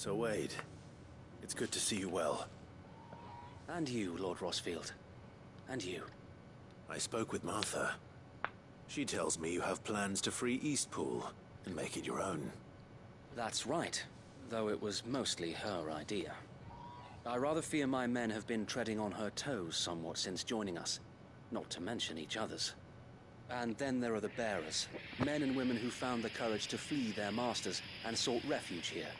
So Wade, it's good to see you well. And you, Lord Rossfield. And you. I spoke with Martha. She tells me you have plans to free Eastpool and make it your own. That's right, though it was mostly her idea. I rather fear my men have been treading on her toes somewhat since joining us, not to mention each other's. And then there are the bearers, men and women who found the courage to flee their masters and sought refuge here.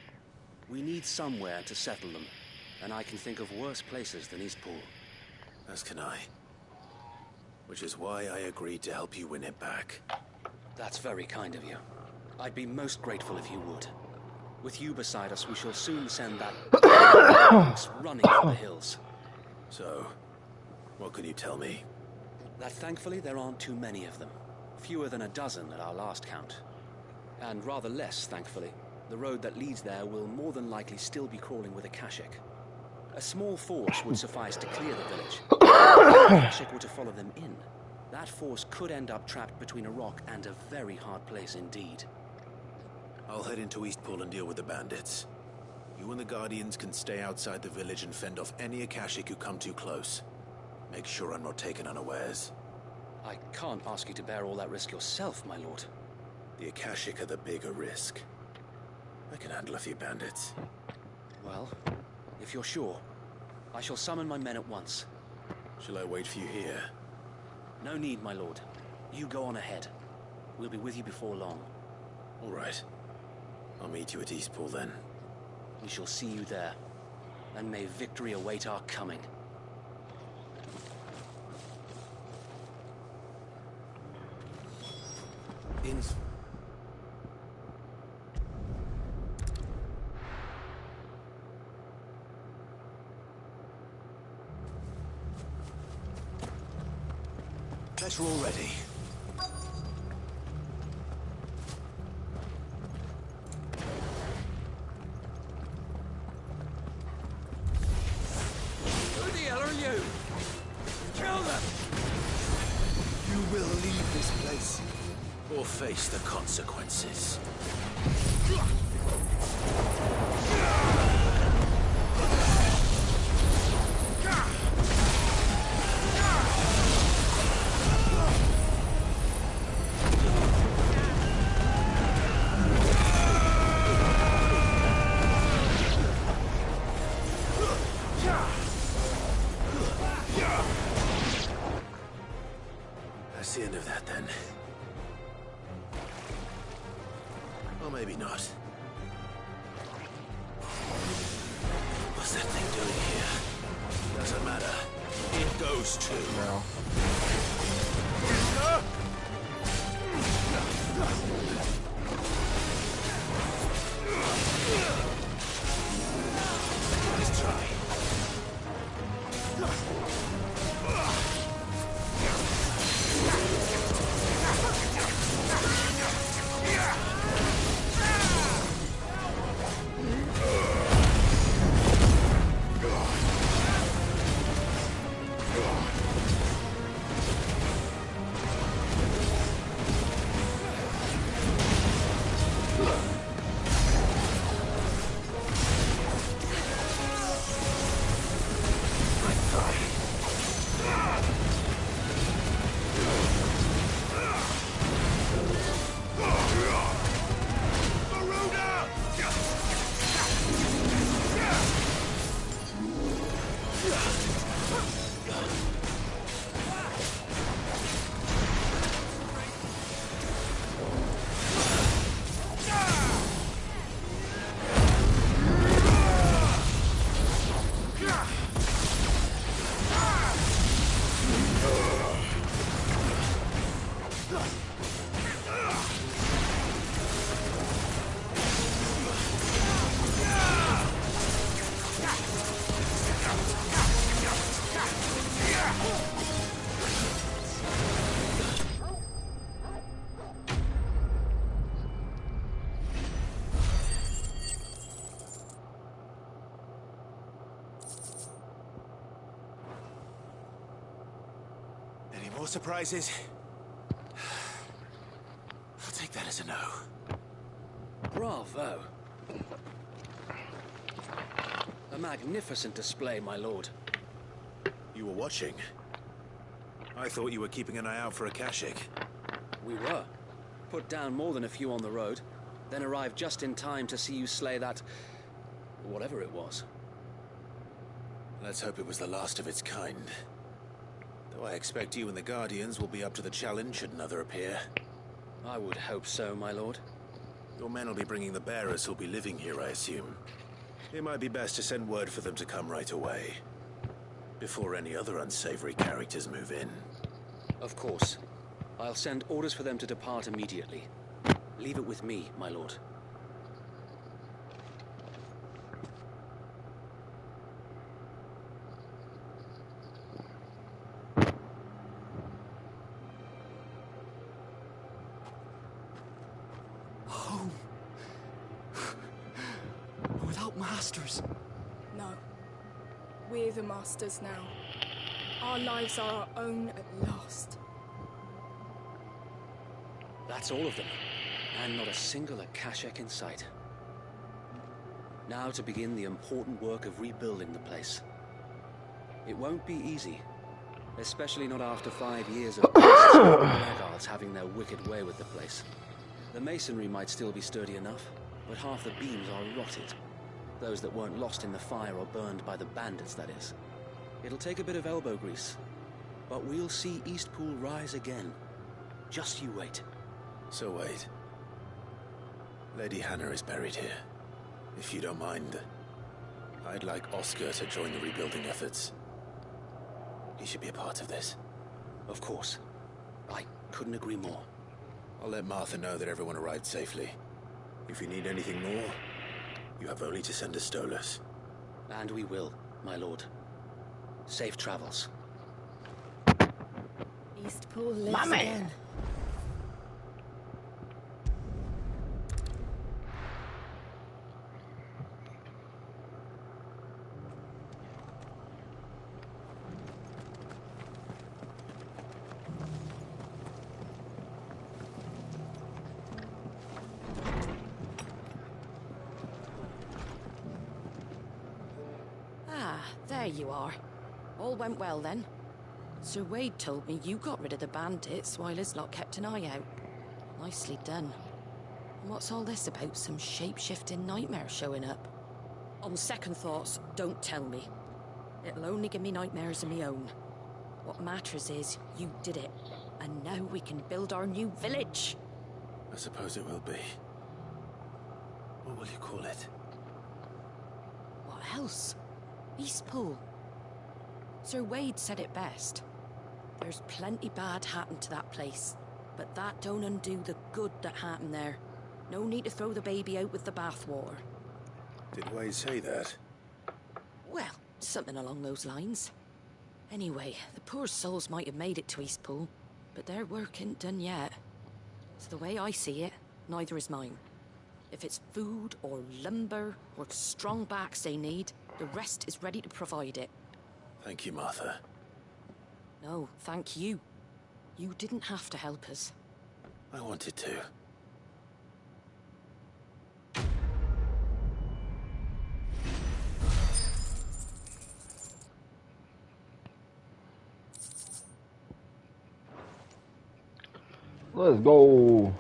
We need somewhere to settle them, and I can think of worse places than Eastpool. As can I. Which is why I agreed to help you win it back. That's very kind of you. I'd be most grateful if you would. With you beside us, we shall soon send that running for the hills. So, what can you tell me? That thankfully there aren't too many of them. Fewer than a dozen at our last count. And rather less, thankfully. The road that leads there will more than likely still be crawling with Akashic. A small force would suffice to clear the village. If Akashic were to follow them in, that force could end up trapped between a rock and a very hard place indeed. I'll head into Eastpool and deal with the bandits. You and the Guardians can stay outside the village and fend off any Akashic who come too close. Make sure I'm not taken unawares. I can't ask you to bear all that risk yourself, my lord. The Akashic are the bigger risk. I can handle a few bandits. Well, if you're sure, I shall summon my men at once. Shall I wait for you here? No need, my lord. You go on ahead. We'll be with you before long. All right. I'll meet you at Eastpool then. We shall see you there. And may victory await our coming. Guess we're all ready. Who the hell are you? Kill them! You will leave this place, or face the consequences. That's the end of that, then. Or maybe not. What's that thing doing here? Doesn't matter. It goes too. No. Let's try. Any more surprises? I'll take that as a no. Bravo. magnificent display, my lord. You were watching? I thought you were keeping an eye out for a Kashik. We were. Put down more than a few on the road, then arrived just in time to see you slay that... whatever it was. Let's hope it was the last of its kind. Though I expect you and the Guardians will be up to the challenge should another appear. I would hope so, my lord. Your men will be bringing the bearers who'll be living here, I assume. It might be best to send word for them to come right away, before any other unsavory characters move in. Of course. I'll send orders for them to depart immediately. Leave it with me, my lord. Home. Without masters. No. We're the masters now. Our lives are our own at last. That's all of them. And not a single Akashek in sight. Now to begin the important work of rebuilding the place. It won't be easy. Especially not after 5 years of blackguards having their wicked way with the place. The masonry might still be sturdy enough, but half the beams are rotted. Those that weren't lost in the fire or burned by the bandits, that is. It'll take a bit of elbow grease, but we'll see Eastpool rise again. Just you wait. So wait. Lady Hannah is buried here. If you don't mind, I'd like Oscar to join the rebuilding efforts. He should be a part of this. Of course. I couldn't agree more. I'll let Martha know that everyone arrived safely. If you need anything more, you have only to send a Stolas. And we will, my lord. Safe travels. Eastpool lives again. There you are. All went well then. Sir Wade told me you got rid of the bandits while his lot kept an eye out. Nicely done. And what's all this about some shape-shifting nightmare showing up? On second thoughts, don't tell me. It'll only give me nightmares of my own. What matters is you did it. And now we can build our new village. I suppose it will be. What will you call it? What else? Eastpool. Sir Wade said it best. There's plenty bad happened to that place, but that don't undo the good that happened there. No need to throw the baby out with the bathwater. Did Wade say that? Well, something along those lines. Anyway, the poor souls might have made it to Eastpool, but their work ain't done yet. It's the way I see it, neither is mine. If it's food or lumber or strong backs they need, the rest is ready to provide it. Thank you, Martha. No, thank you. You didn't have to help us. I wanted to. Let's go.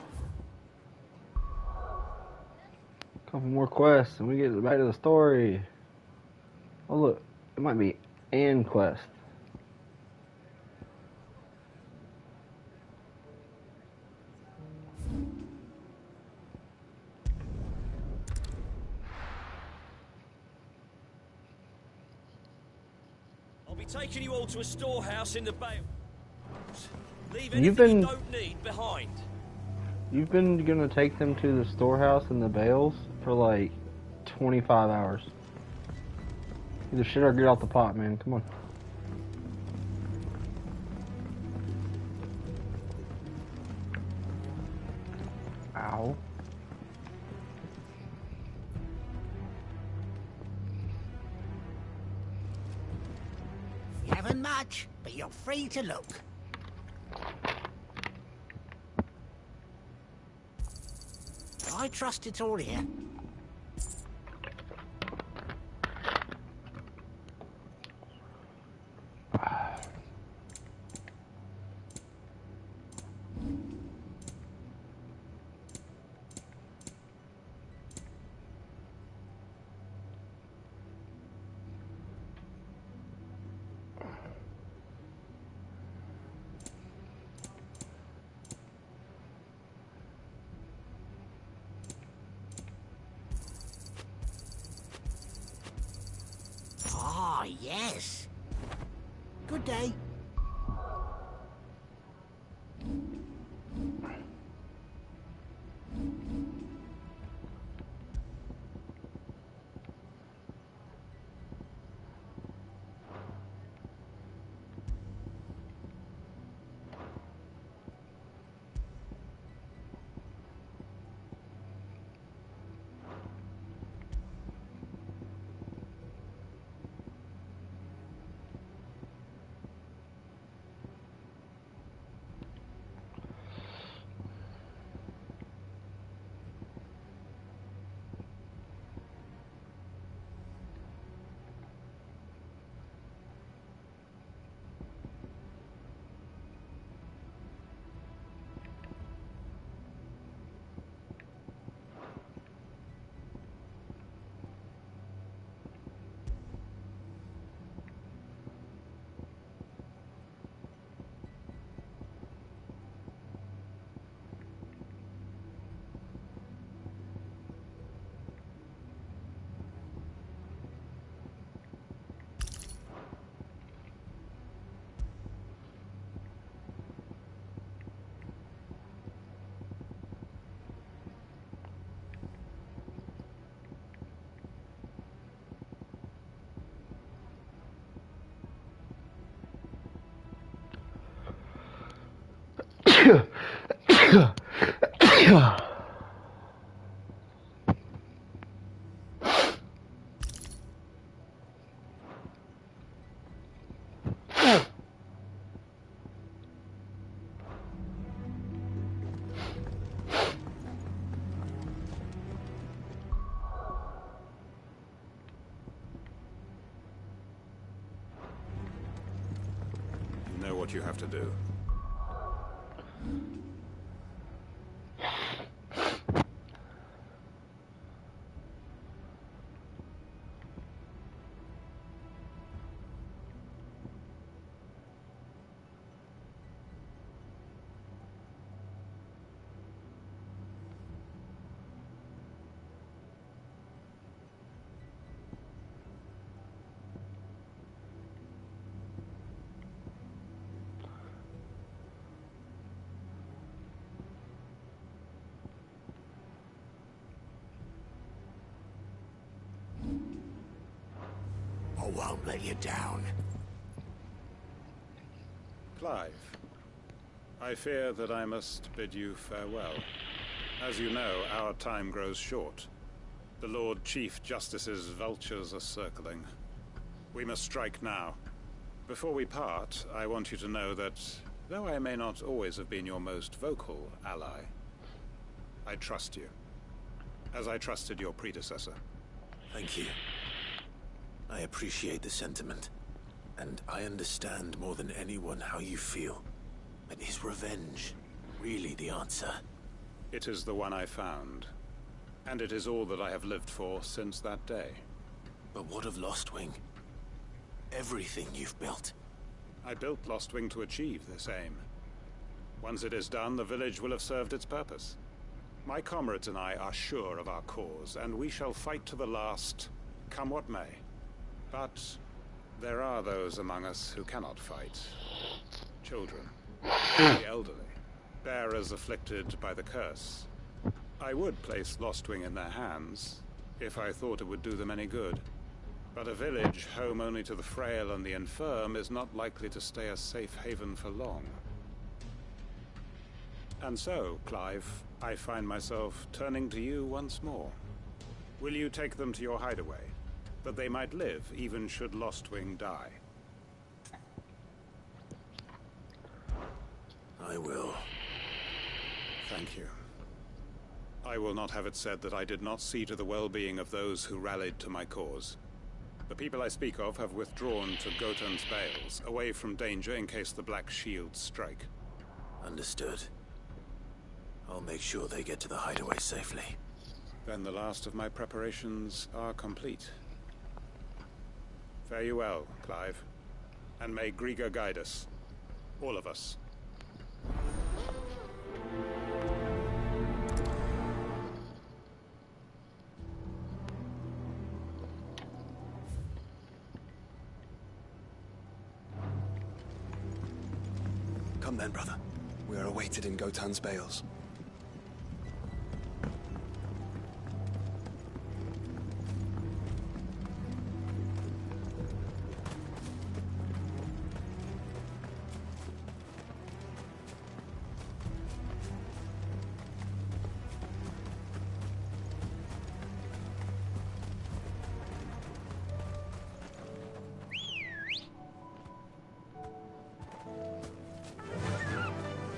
Couple more quests and we get back to the story. Oh look, it might be an quest. I'll be taking you all to a storehouse in the bay. Leave You've anything been- you don't need behind. You've been gonna take them to the storehouse in the bales for like 25 hours. Either shit or get out the pot, man. Come on. Ow. You haven't much, but you're free to look. I trust it's all here. Why, yes. Good day. You know what you have to do. I won't let you down. Clive, I fear that I must bid you farewell. As you know, our time grows short. The Lord Chief Justice's vultures are circling. We must strike now. Before we part, I want you to know that, though I may not always have been your most vocal ally, I trust you, as I trusted your predecessor. Thank you. I appreciate the sentiment, and I understand more than anyone how you feel. But is revenge really the answer? It is the one I found, and it is all that I have lived for since that day. But what of Lostwing? Everything you've built. I built Lostwing to achieve this aim. Once it is done, the village will have served its purpose. My comrades and I are sure of our cause, and we shall fight to the last, come what may. But there are those among us who cannot fight. Children, the elderly, bearers afflicted by the curse. I would place Lostwing in their hands, if I thought it would do them any good. But a village home only to the frail and the infirm is not likely to stay a safe haven for long. And so, Clive, I find myself turning to you once more. Will you take them to your hideaway, that they might live even should Lostwing die? I will. Thank you. I will not have it said that I did not see to the well-being of those who rallied to my cause. The people I speak of have withdrawn to Gotan's Bales, away from danger in case the Black Shields strike. Understood. I'll make sure they get to the hideaway safely. Then the last of my preparations are complete. Fare you well, Clive. And may Griga guide us. All of us. Come then, brother. We are awaited in Gotan's bales.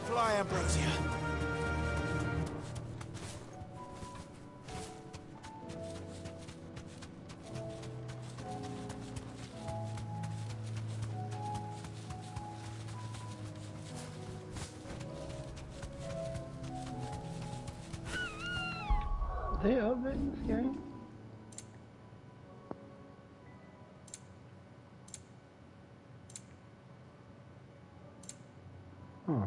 Fly, Ambrosia. They updating this game? Huh.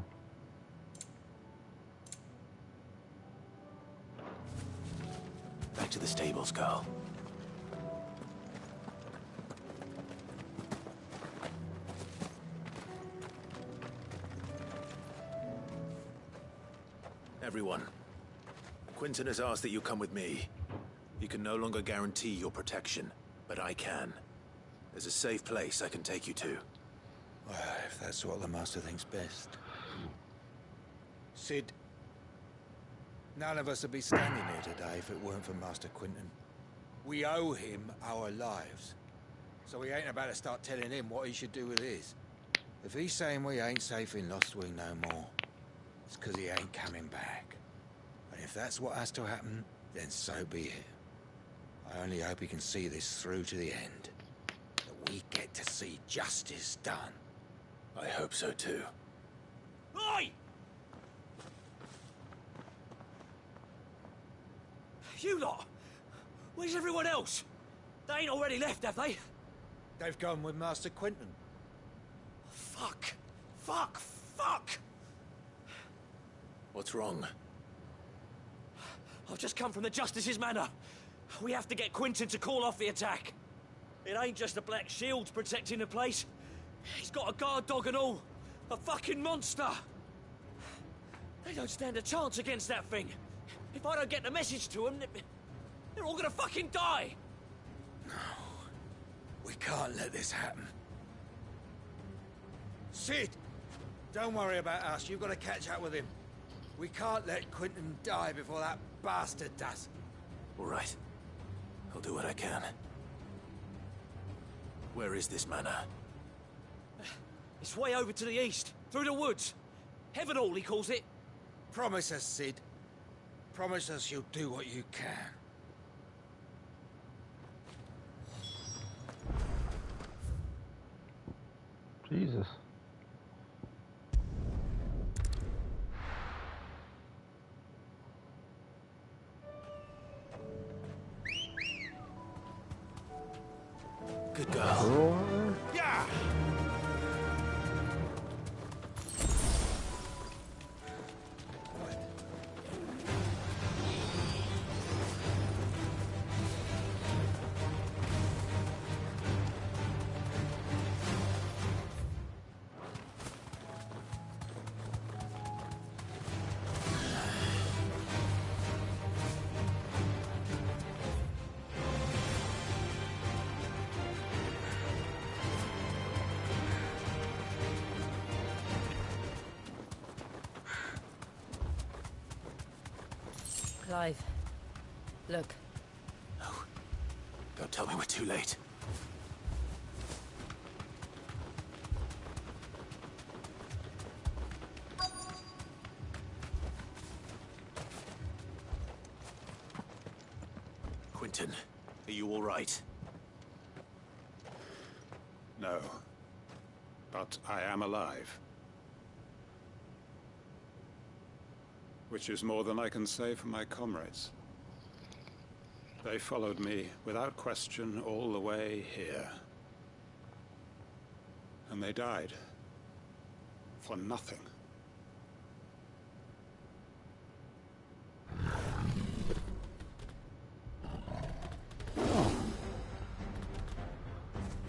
Back to the stables, Carl. Everyone, Quinton has asked that you come with me. He can no longer guarantee your protection, but I can. There's a safe place I can take you to. Well, if that's what the Master thinks best. Sid, none of us would be standing here today if it weren't for Master Quinton. We owe him our lives. So we ain't about to start telling him what he should do with his. If he's saying we ain't safe in Lost Wing no more, it's 'cause he ain't coming back. And if that's what has to happen, then so be it. I only hope he can see this through to the end. That we get to see justice done. I hope so too. Oi! You lot! Where's everyone else? They ain't already left, have they? They've gone with Master Quinton. Fuck! Fuck! Fuck! What's wrong? I've just come from the Justice's manor. We have to get Quinton to call off the attack. It ain't just the Black Shields protecting the place. He's got a guard dog and all. A fucking monster. They don't stand a chance against that thing. If I don't get the message to them, they're all gonna fucking die. No. We can't let this happen. Sid! Don't worry about us. You've got to catch up with him. We can't let Quinton die before that bastard does. All right. I'll do what I can. Where is this manor? It's way over to the east, through the woods. Heaven Hall, he calls it. Promise us, Sid. Promise us you'll do what you can. Jesus. Good girl. Yeah! Clive, look. No. Don't tell me we're too late. Quinton, are you all right? No. But I am alive. Which is more than I can say for my comrades. They followed me, without question, all the way here. And they died. For nothing.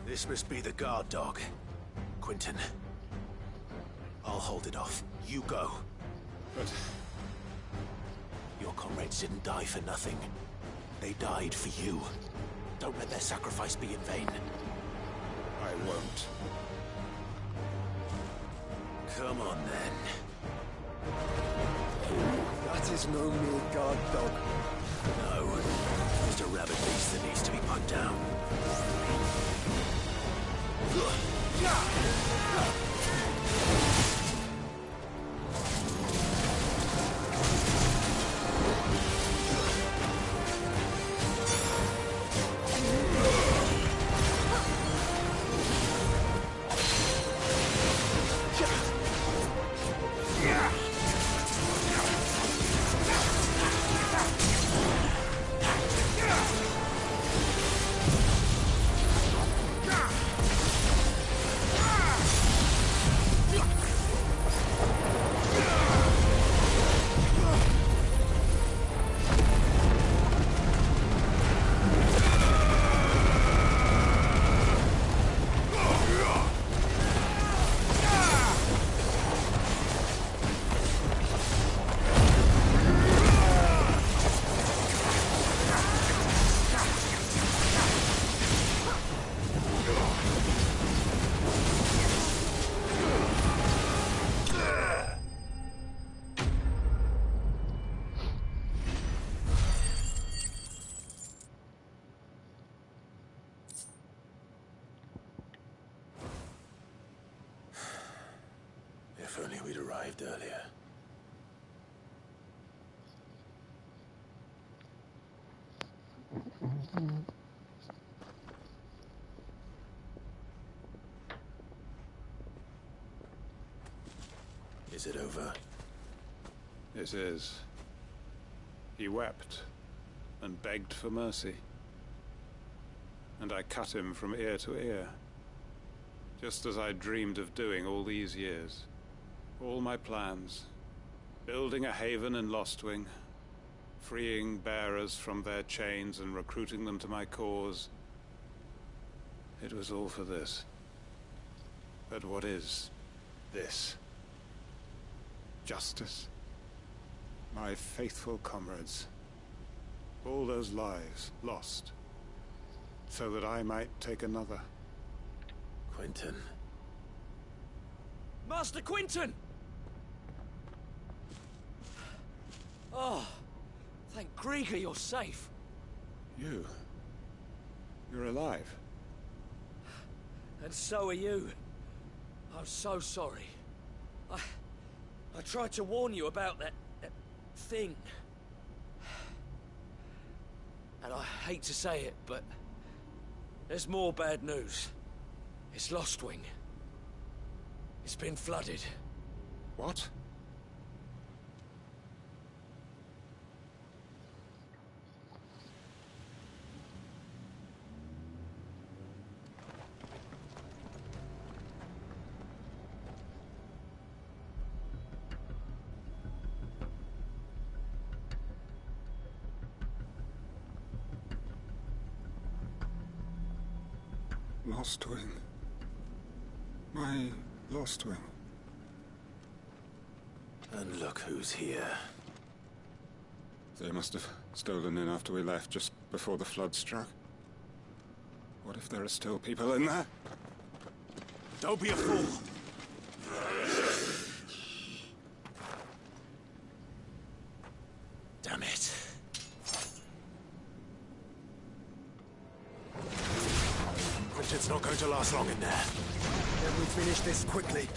This must be the guard dog. Quinton. I'll I'll hold it off. You go. But Your comrades didn't die for nothing. They died for you. Don't let their sacrifice be in vain. I won't. Come on, then. That is no mere guard dog. No. Just a rabid beast that needs to be put down. If only we'd arrived earlier. Is it over? it is. He wept and begged for mercy. And I cut him from ear to ear, just as I dreamed of doing all these years. All my plans, building a haven in Lostwing, freeing bearers from their chains and recruiting them to my cause. It was all for this. But what is this? Justice? My faithful comrades. All those lives lost, so that I might take another. Quentin. Master Quentin! Oh, thank Grieger you're safe. You're alive. And so are you. I'm so sorry. I tried to warn you about that thing. And I hate to say it, but there's more bad news. It's Lostwing. It's been flooded. What? Lostwing. My Lostwing. And look who's here. They must have stolen in after we left, just before the flood struck. What if there are still people in there? Don't be a fool! Damn it. Quentin's not going to last long in there. Then we finish this quickly.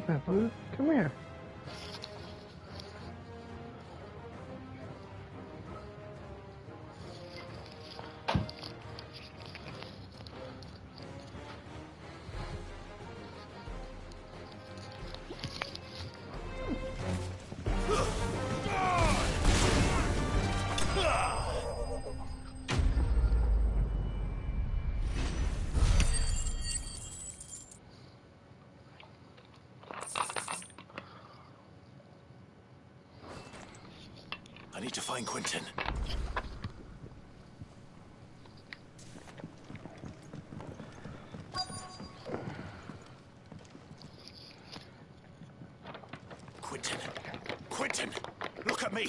Boo. Come here. I need to find Quentin. Quentin! Quentin! Look at me!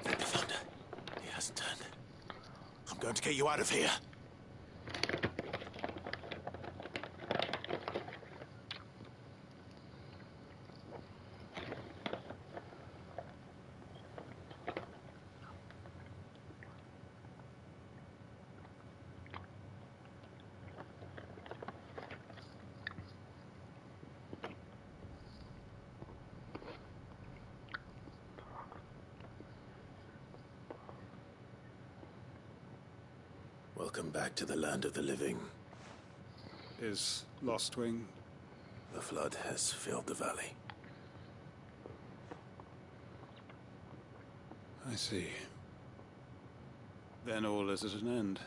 Thank the thunder. He hasn't turned. I'm going to get you out of here. Welcome back to the land of the living. Is Lostwing? The flood has filled the valley. I see. Then all is at an end.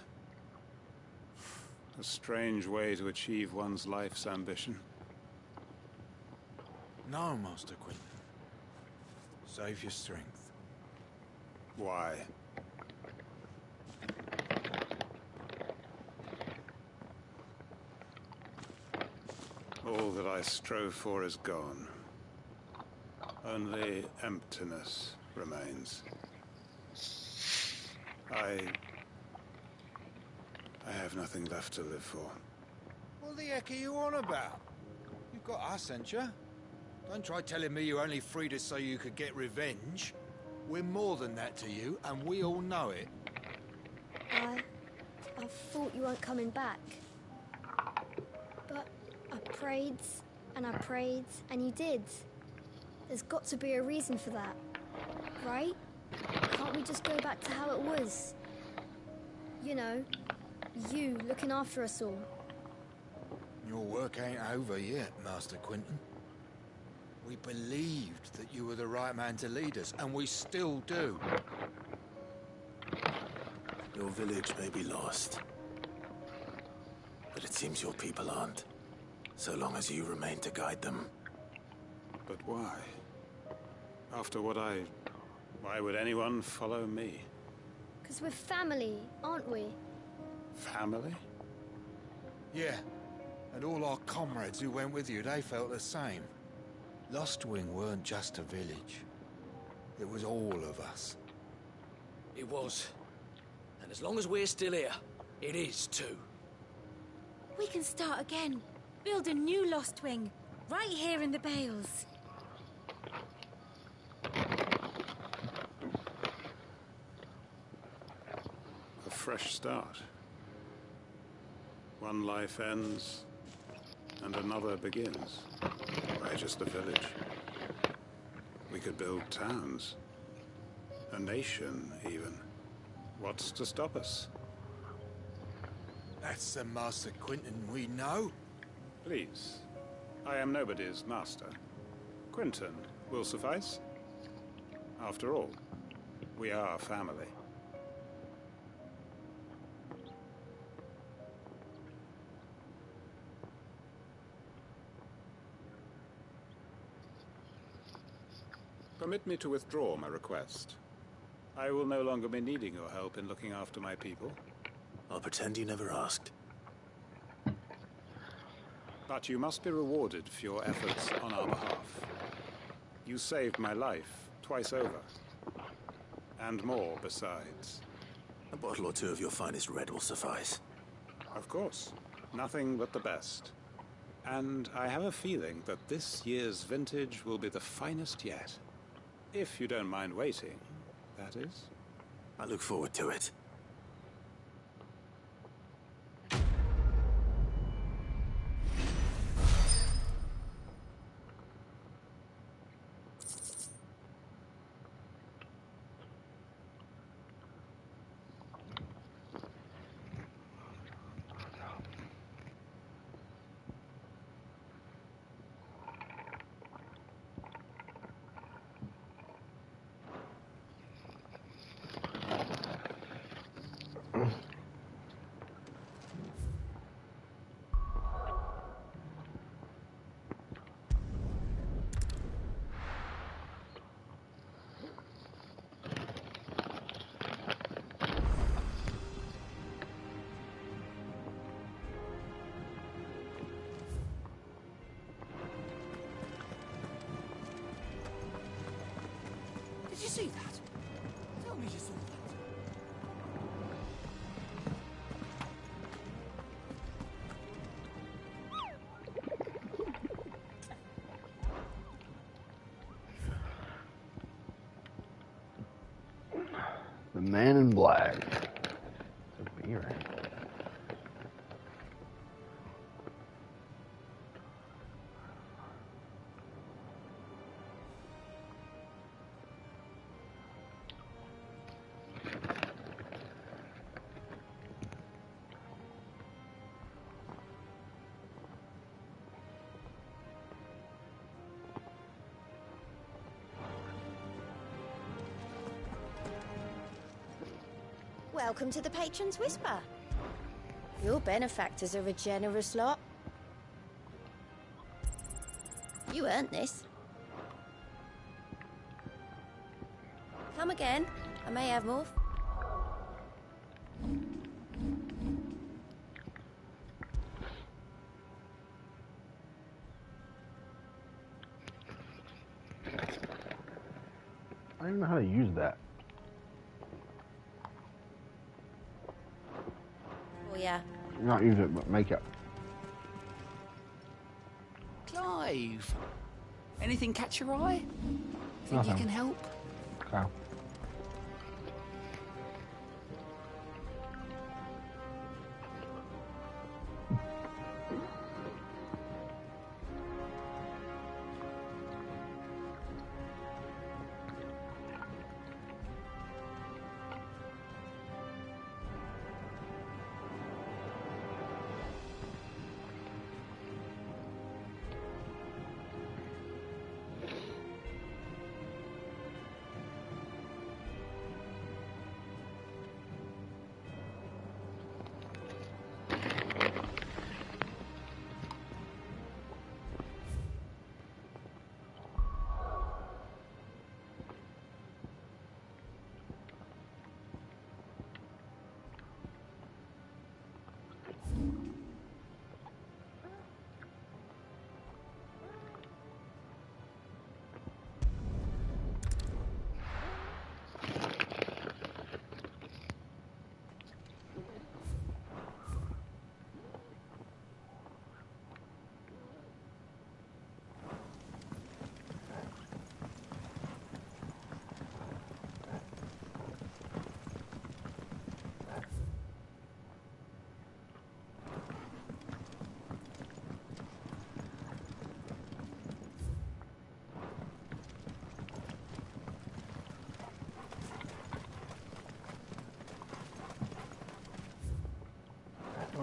A strange way to achieve one's life's ambition. No, Master Quentin. Save your strength. Why? All that I strove for is gone. Only emptiness remains. I have nothing left to live for. What the heck are you on about? You've got us, ain't you? Don't try telling me you only freed us so you could get revenge. We're more than that to you, and we all know it. I thought you weren't coming back. But I prayed, and you did. There's got to be a reason for that, right? Can't we just go back to how it was? You know, you looking after us all. Your work ain't over yet, Master Quentin. We believed that you were the right man to lead us, and we still do. Your village may be lost, but it seems your people aren't, so long as you remain to guide them. But why? After what why would anyone follow me? 'Cause we're family, aren't we? Family? Yeah, and all our comrades who went with you, they felt the same. Lostwing weren't just a village. It was all of us. It was. And as long as we're still here, it is too. We can start again. Build a new Lostwing, right here in the Bales. A fresh start. One life ends, and another begins. Why just a village? We could build towns. A nation, even. What's to stop us? That's the Master Quentin we know. Please. I am nobody's master. Quentin will suffice. After all, we are family. Permit me to withdraw my request. I will no longer be needing your help in looking after my people. I'll pretend you never asked. But you must be rewarded for your efforts on our behalf. You saved my life twice over. And more besides. A bottle or two of your finest red will suffice. Of course. Nothing but the best. And I have a feeling that this year's vintage will be the finest yet. If you don't mind waiting, that is. I look forward to it. see that? Tell me you saw that. The Man in Black. It's a beer. Welcome to the Patron's Whisper. Your benefactors are a generous lot. You earned this. Come again. I may have more. I don't even know how to use that. Oh, yeah. Not use it, but make it. Clive, anything catch your eye? Think Nothing. you can help? Okay.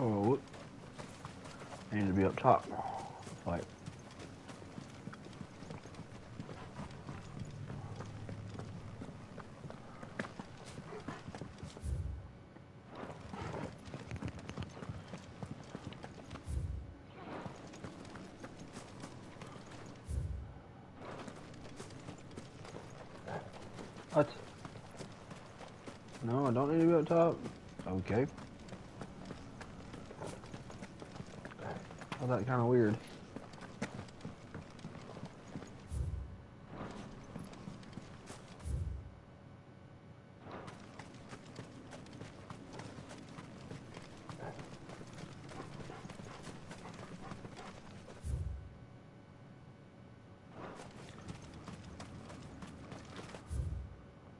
Oh, I need to be up top. Like, what? No, I don't need to be up top. Okay. Well, that kind of weird.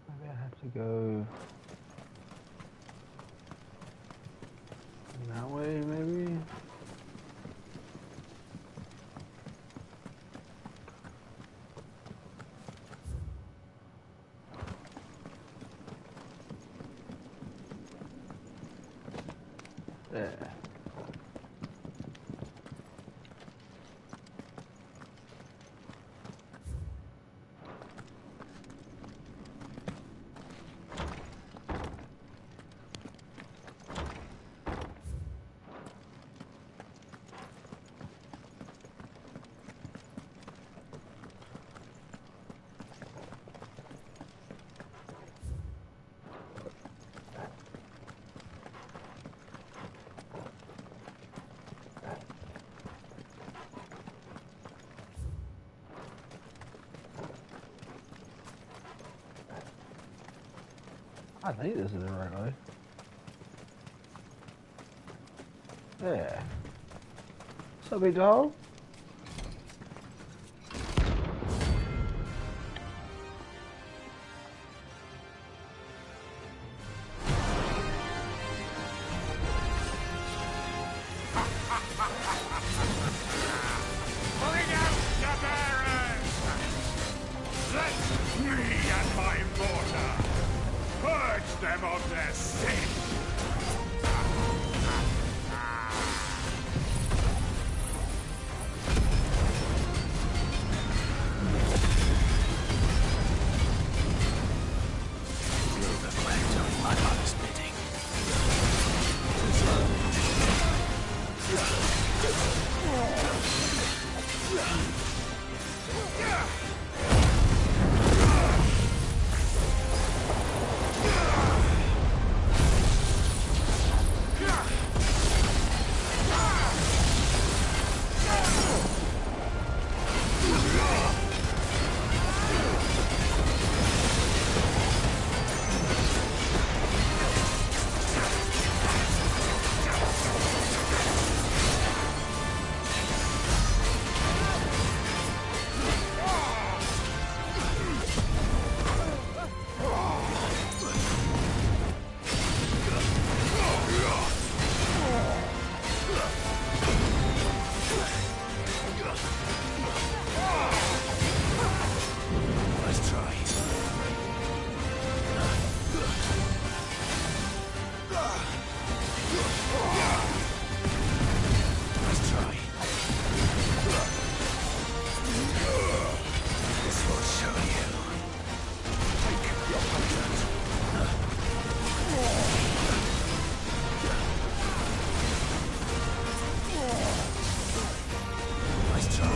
Maybe I have to go that way, maybe? There. I think this is the right way. Yeah. What's up, big dog? Pulling out your bearers! Let me and my mortar purge them of their sin! You'll reflect on my mother's bidding. Let's try. Let's try. This will show you. Take your punishment. Let's try.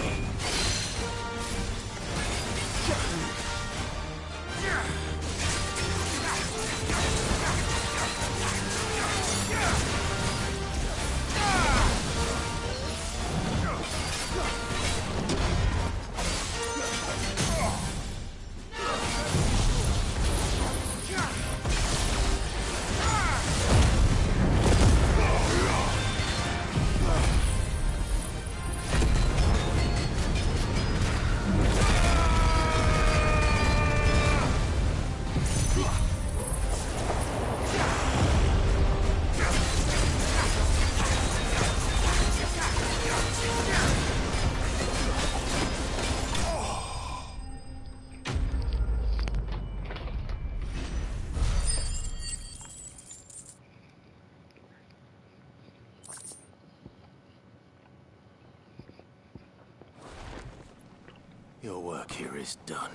Your work here is done.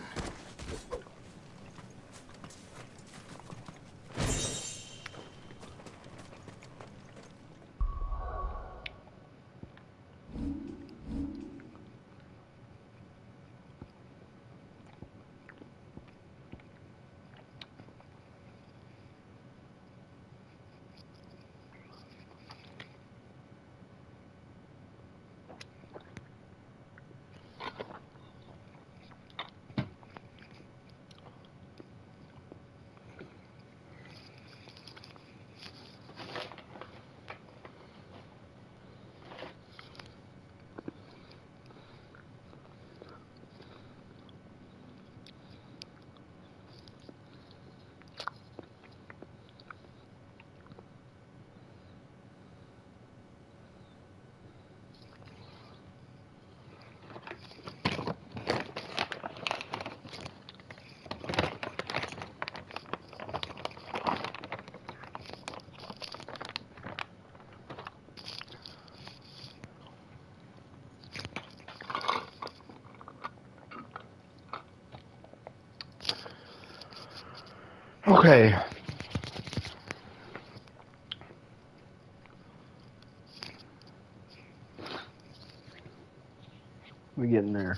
Okay. We're getting there.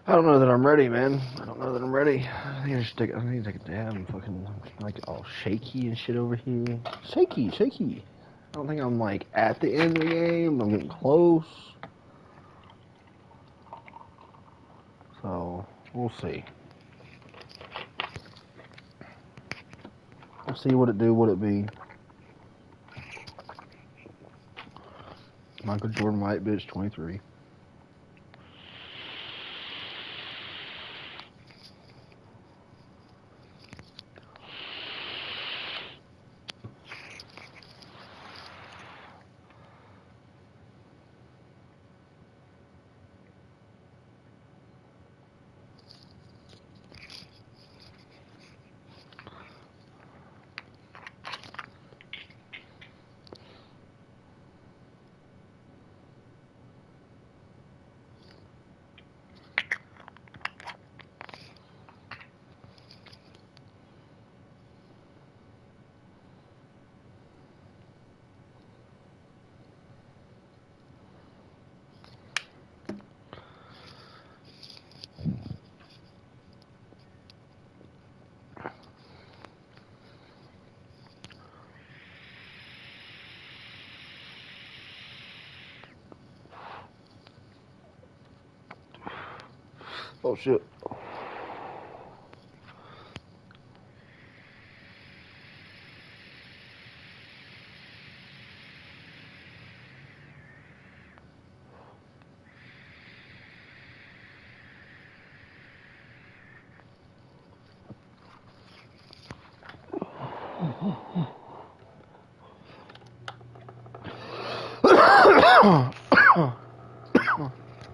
I don't know that I'm ready, man. I don't know that I'm ready. I think I need to take a dab. I'm fucking like all shaky and shit over here. Shaky. I don't think I'm like at the end of the game. I'm getting close. So we'll see. We'll see what it do, what it be. Michael Jordan White bitch 23. Oh shit.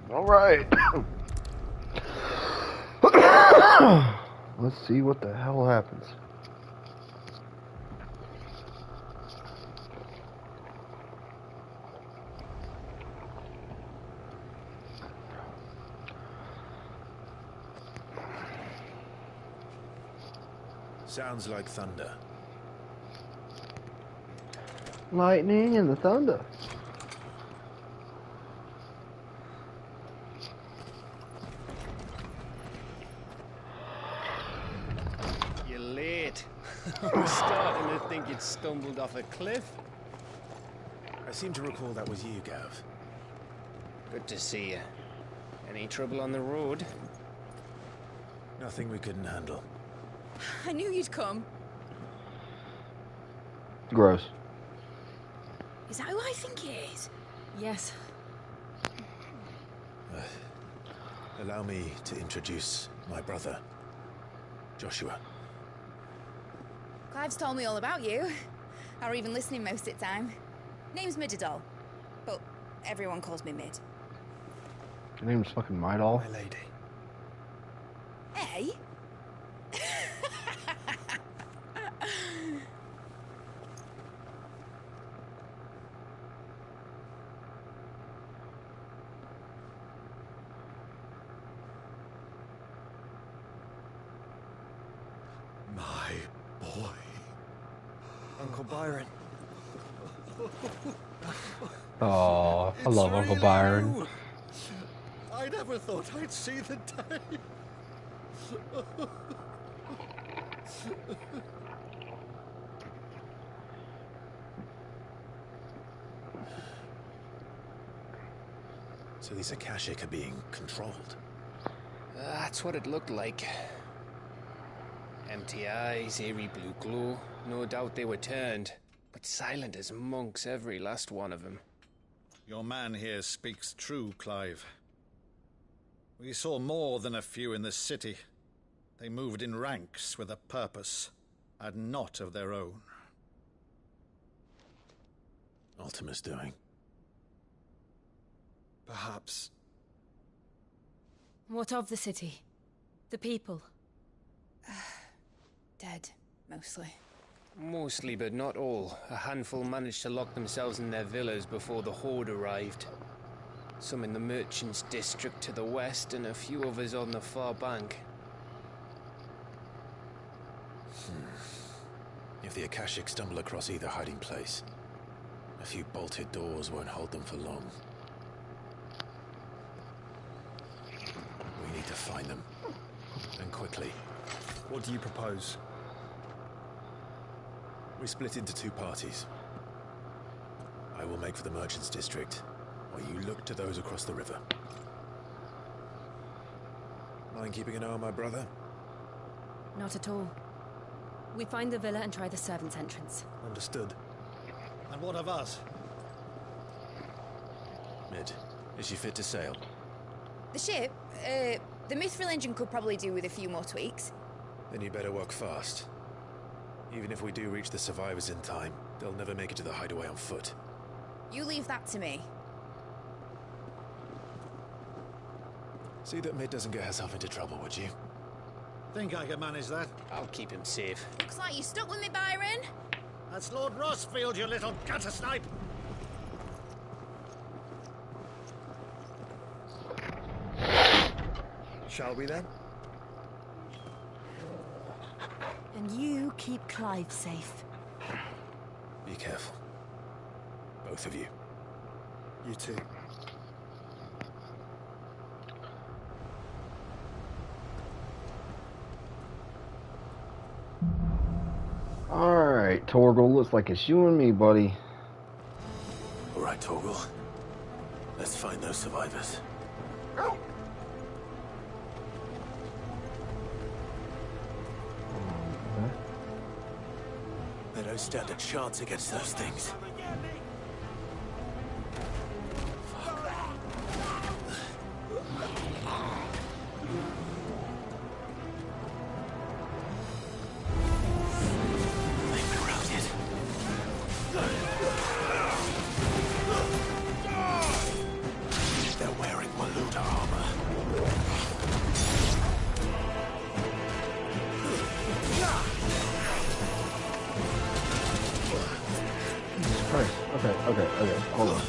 All right. Let's see what the hell happens. Sounds like thunder. Lightning and the thunder. You're late. I'm starting to think you'd stumbled off a cliff. I seem to recall that was you, Gav. Good to see you. Any trouble on the road? Nothing we couldn't handle. I knew you'd come. Gross. Is that who I think it is? Yes. Allow me to introduce my brother, Joshua. Clive's told me all about you. Or even listening most of the time. Name's Midadol. But everyone calls me Mid. Your name's fucking Midol. My lady. Hey? My boy. Uncle Byron. Oh, I love Uncle Byron. You. I never thought I'd see the day. So these Akashic are being controlled. That's what it looked like. Empty eyes, eerie blue glow. No doubt they were turned. But silent as monks, every last one of them. Your man here speaks true, Clive. We saw more than a few in the city. They moved in ranks with a purpose, and not of their own. Ultima's doing. Perhaps. What of the city? The people? Dead, mostly. Mostly, but not all. A handful managed to lock themselves in their villas before the Horde arrived. Some in the Merchants' District to the west, and a few others on the far bank. If the Akashic stumble across either hiding place, a few bolted doors won't hold them for long. We need to find them, and quickly. What do you propose? We split into two parties. I will make for the Merchants' District, while you look to those across the river. Mind keeping an eye on my brother? Not at all. We find the villa and try the servants' entrance. Understood. And what of us? Mid, is she fit to sail? The ship? The Mithril engine could probably do with a few more tweaks. Then you better work fast. Even if we do reach the survivors in time, they'll never make it to the hideaway on foot. You leave that to me. See that Mid doesn't get herself into trouble, would you? Think I can manage that? I'll keep him safe. Looks like you stuck with me, Byron. That's Lord Rossfield, you little gutter snipe! Shall we then? And you keep Clive safe. Be careful. Both of you. You too. Alright, Torgal, looks like it's you and me, buddy. Alright, Torgal. Let's find those survivors. They don't stand a chance against those things. Okay, hold on.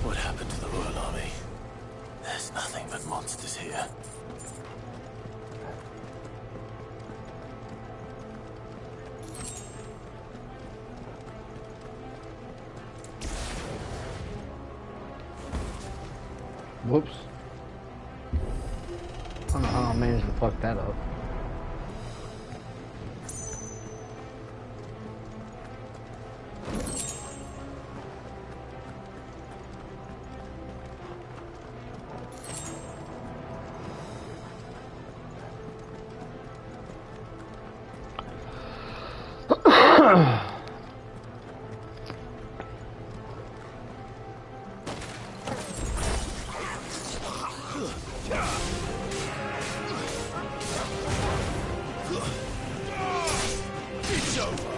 What happened to the Royal Army? There's nothing but monsters here. Whoops. I don't know how I managed to fuck that up. It's over.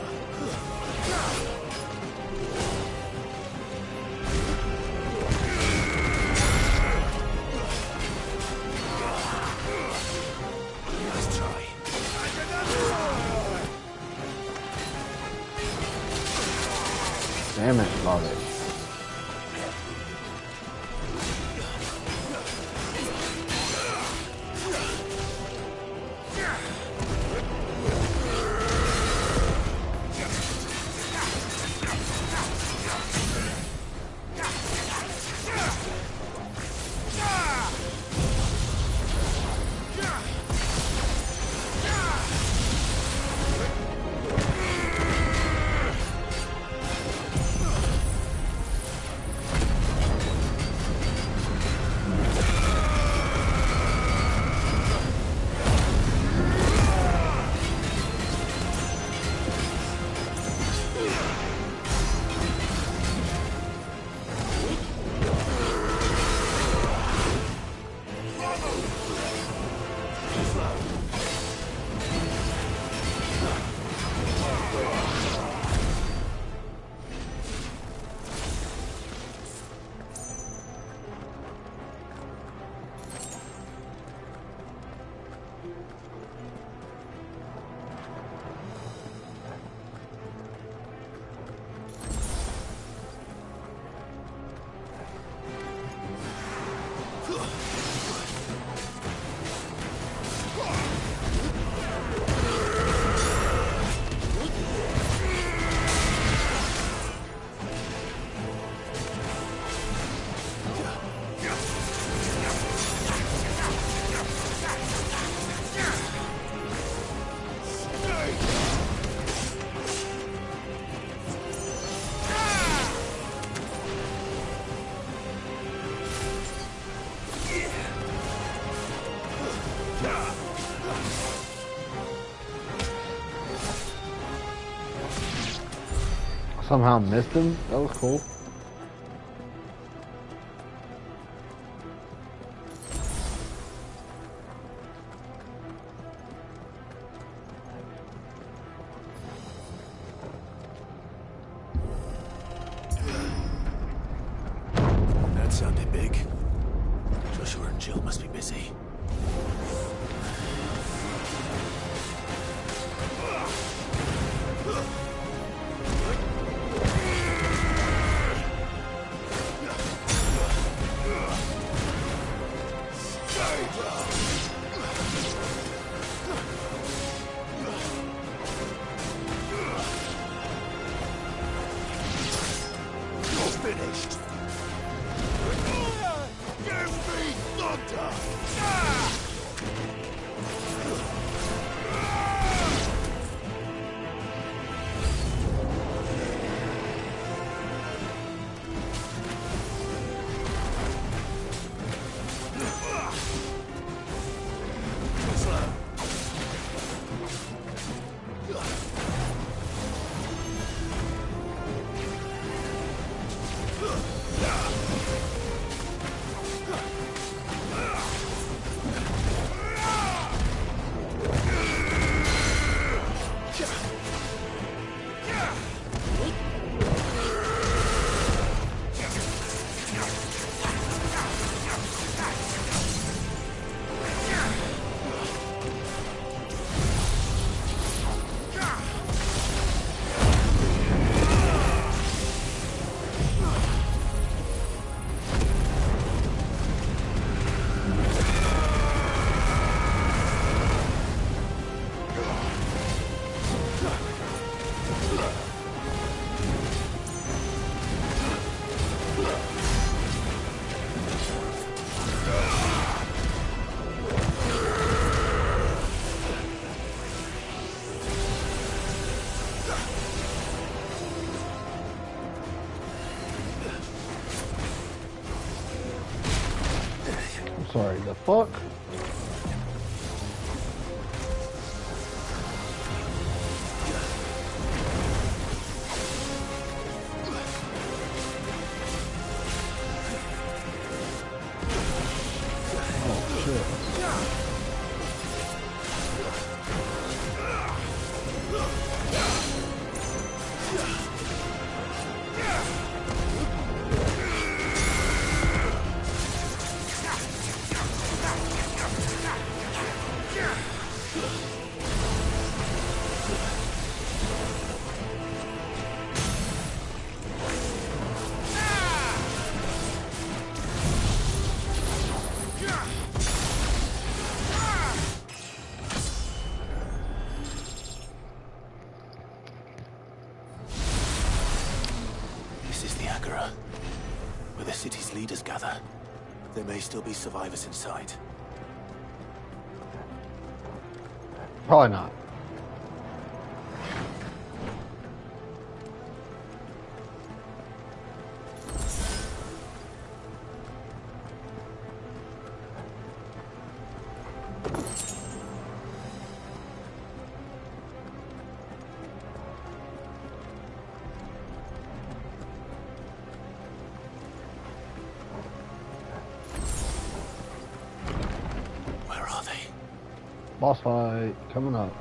Nice try. Damn it, love it. Somehow missed him? That was cool. That sounded big. Joshua and Jill must be busy. Finished. Give me thunder! Sorry, the fuck? Oh shit. This is the Agora, where the city's leaders gather. There may still be survivors inside. Probably not. Where are they? Boss fight coming up.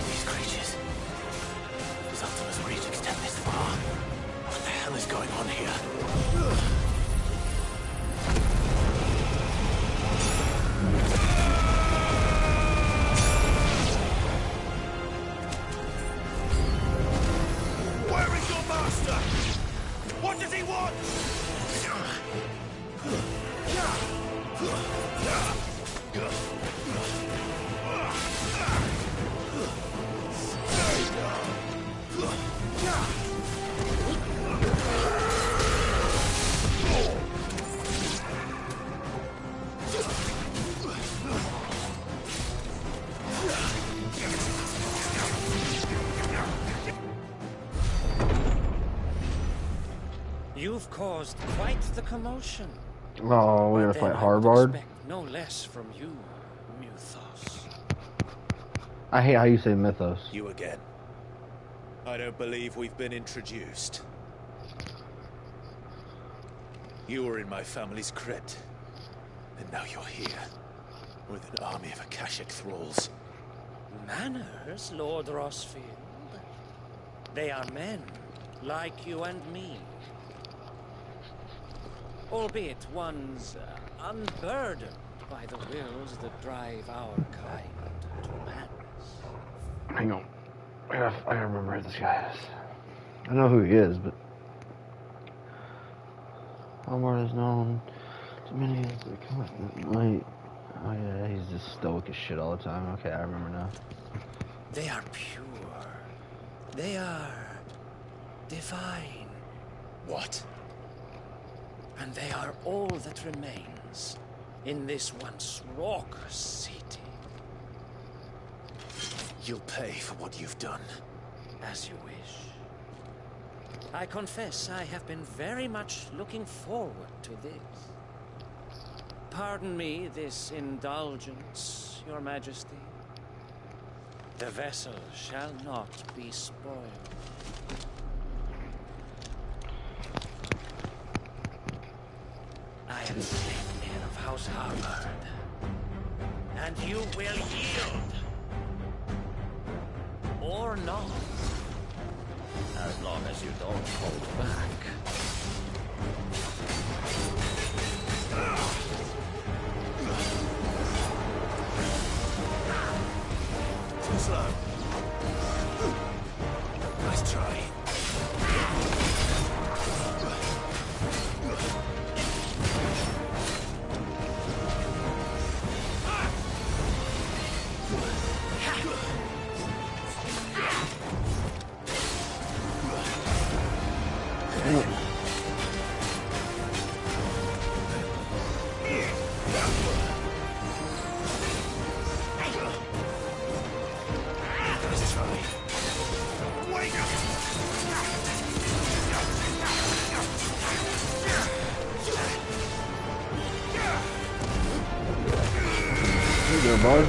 These creatures. Does Optimus reach extend this far? What the hell is going on here? Where is your master? What does he want? You've caused quite the commotion. Oh, we're gonna Then fight I would Harvard. expect no less from you, Muthos. I hate how you say mythos. You again. I don't believe we've been introduced. You were in my family's crypt, and now you're here, with an army of Akashic thralls. Manners, Lord Rossfield. They are men, like you and me. Albeit ones unburdened by the wills that drive our kind to madness. Hang on. I gotta remember who this guy is. I know who he is, but Hallmark is known to many as the commitment light. Oh yeah, he's just stoic as shit all the time. Okay, I remember now. They are pure. They are divine. What? And they are all that remains in this once raucous city. You'll pay for what you've done. As you wish. I confess I have been very much looking forward to this. Pardon me this indulgence, Your Majesty. The vessel shall not be spoiled. I am Sleipnir of House Harvard, and you will yield. Or not. As long as you don't hold back. Too slow. Nice try. Good, bud.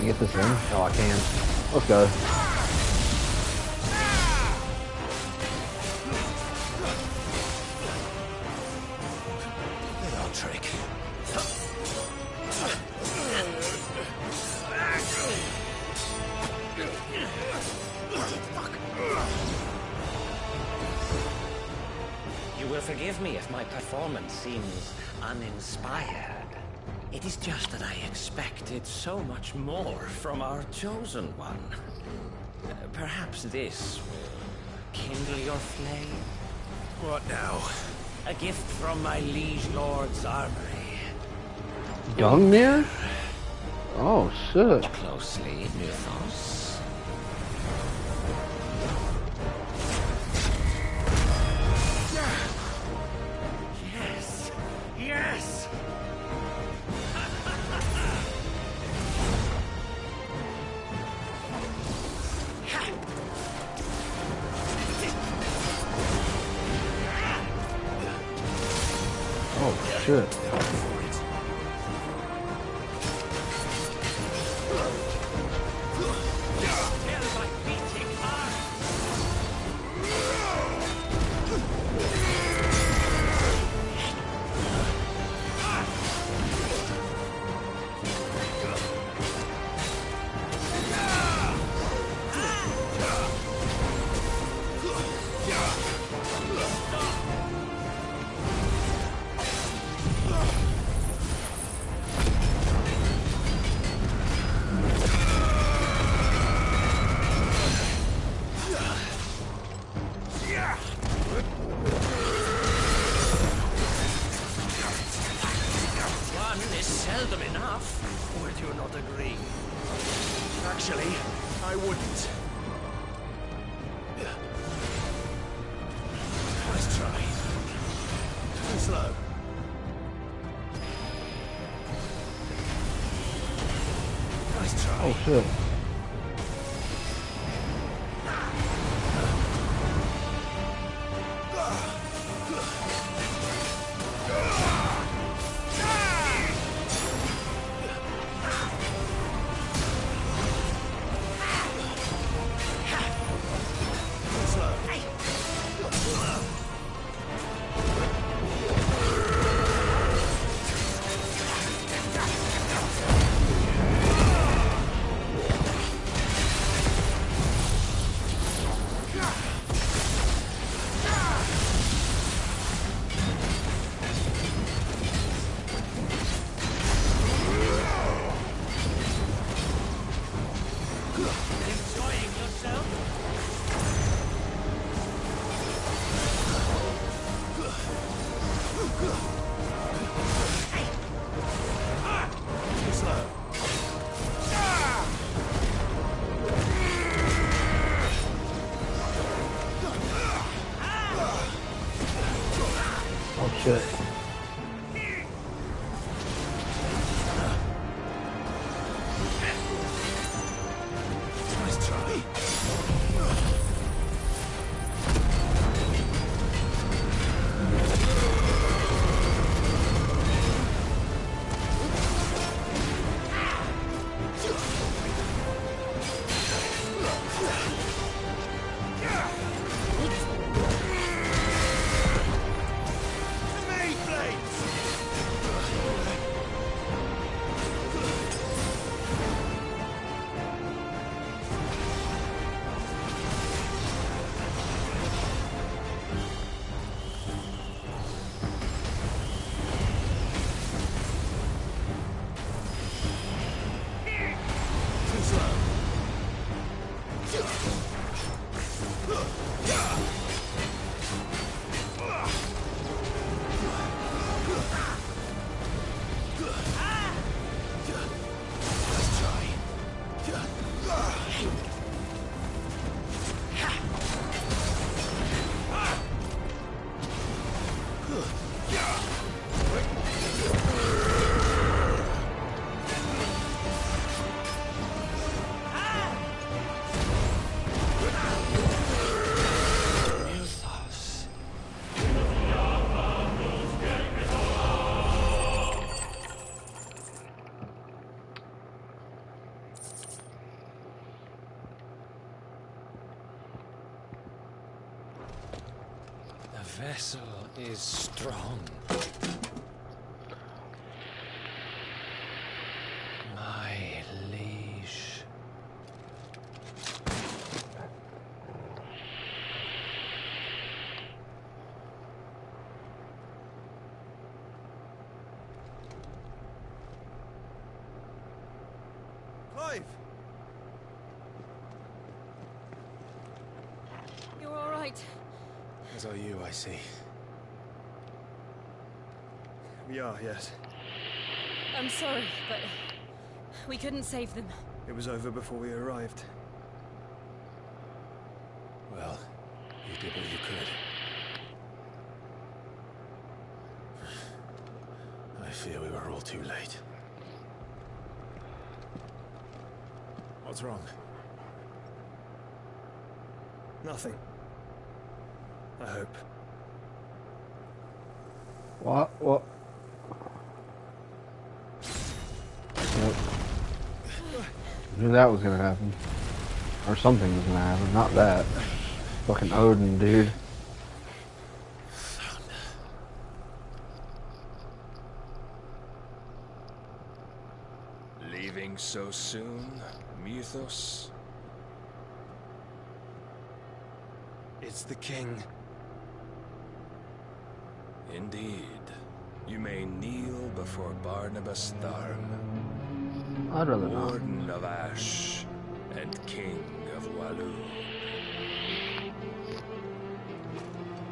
Get this in? Oh, I can. Let's go. Little trick. You will forgive me if my performance seems uninspired. It is just that I expected so much more from our chosen one. Perhaps this will kindle your flame? What now? A gift from my liege lord's armory. Gungnir? Oh, shit. Closely, Mythos. Yes! Yes! Oh, shit. Actually, I wouldn't. Nice try. Too slow. Nice try. Oh, shit. Shit. Nice try. vessel is strong. My liege. Clive! You're all right. As are you, I see. We are, yes. I'm sorry, but we couldn't save them. It was over before we arrived. Well, you did what you could. I fear we were all too late. What's wrong? Nothing. I hope. What? Yep. Knew that was gonna happen. Or something was gonna happen, not that. Fucking Odin, dude. Leaving so soon, Mythos? It's the king. Indeed. You may kneel before Barnabas Tharm, I'd rather not. Warden of Ash and King of Walloon.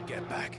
Get back.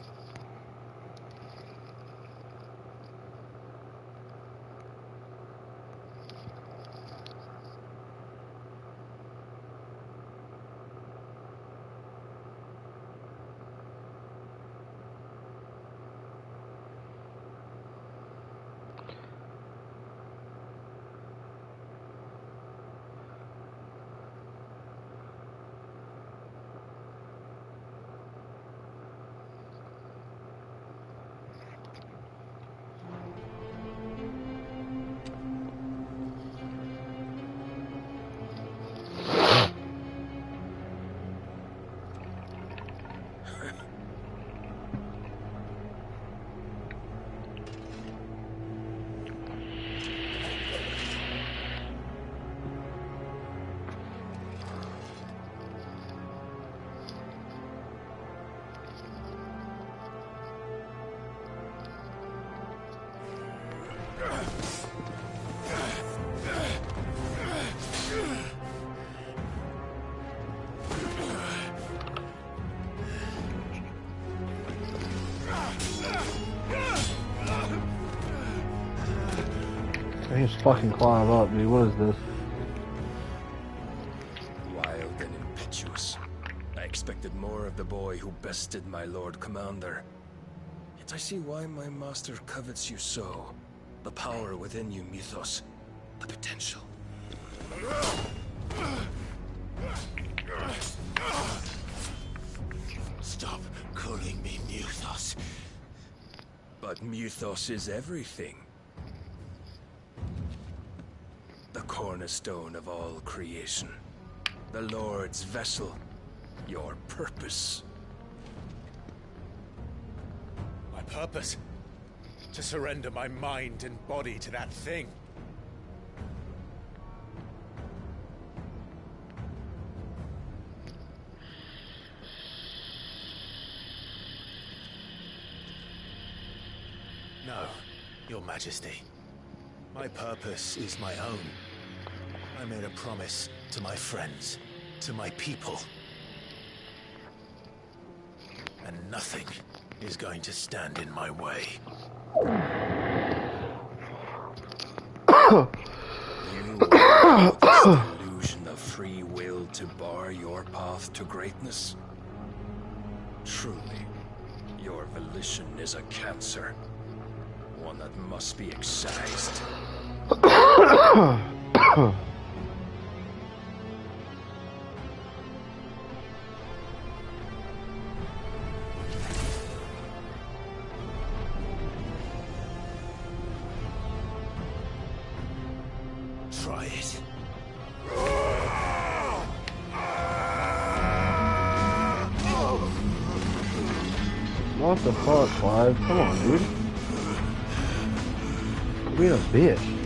I just fucking climb up, dude. What is this? Wild and impetuous. I expected more of the boy who bested my Lord Commander. Yet I see why my master covets you so. The power within you, Mythos. The potential. Stop calling me Mythos. But Mythos is everything. The cornerstone of all creation. The Lord's vessel. Your purpose. My purpose? To surrender my mind and body to that thing. No, Your Majesty. My purpose is my own. I made a promise to my friends, to my people. And nothing is going to stand in my way. You allow this delusion of free will to bar your path to greatness? Truly, your volition is a cancer. One that must be excised. Try it. What the fuck, Clive? Come on, dude. Quit being a bitch.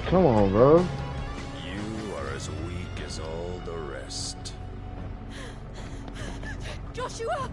Come on, bro. You are as weak as all the rest. Joshua!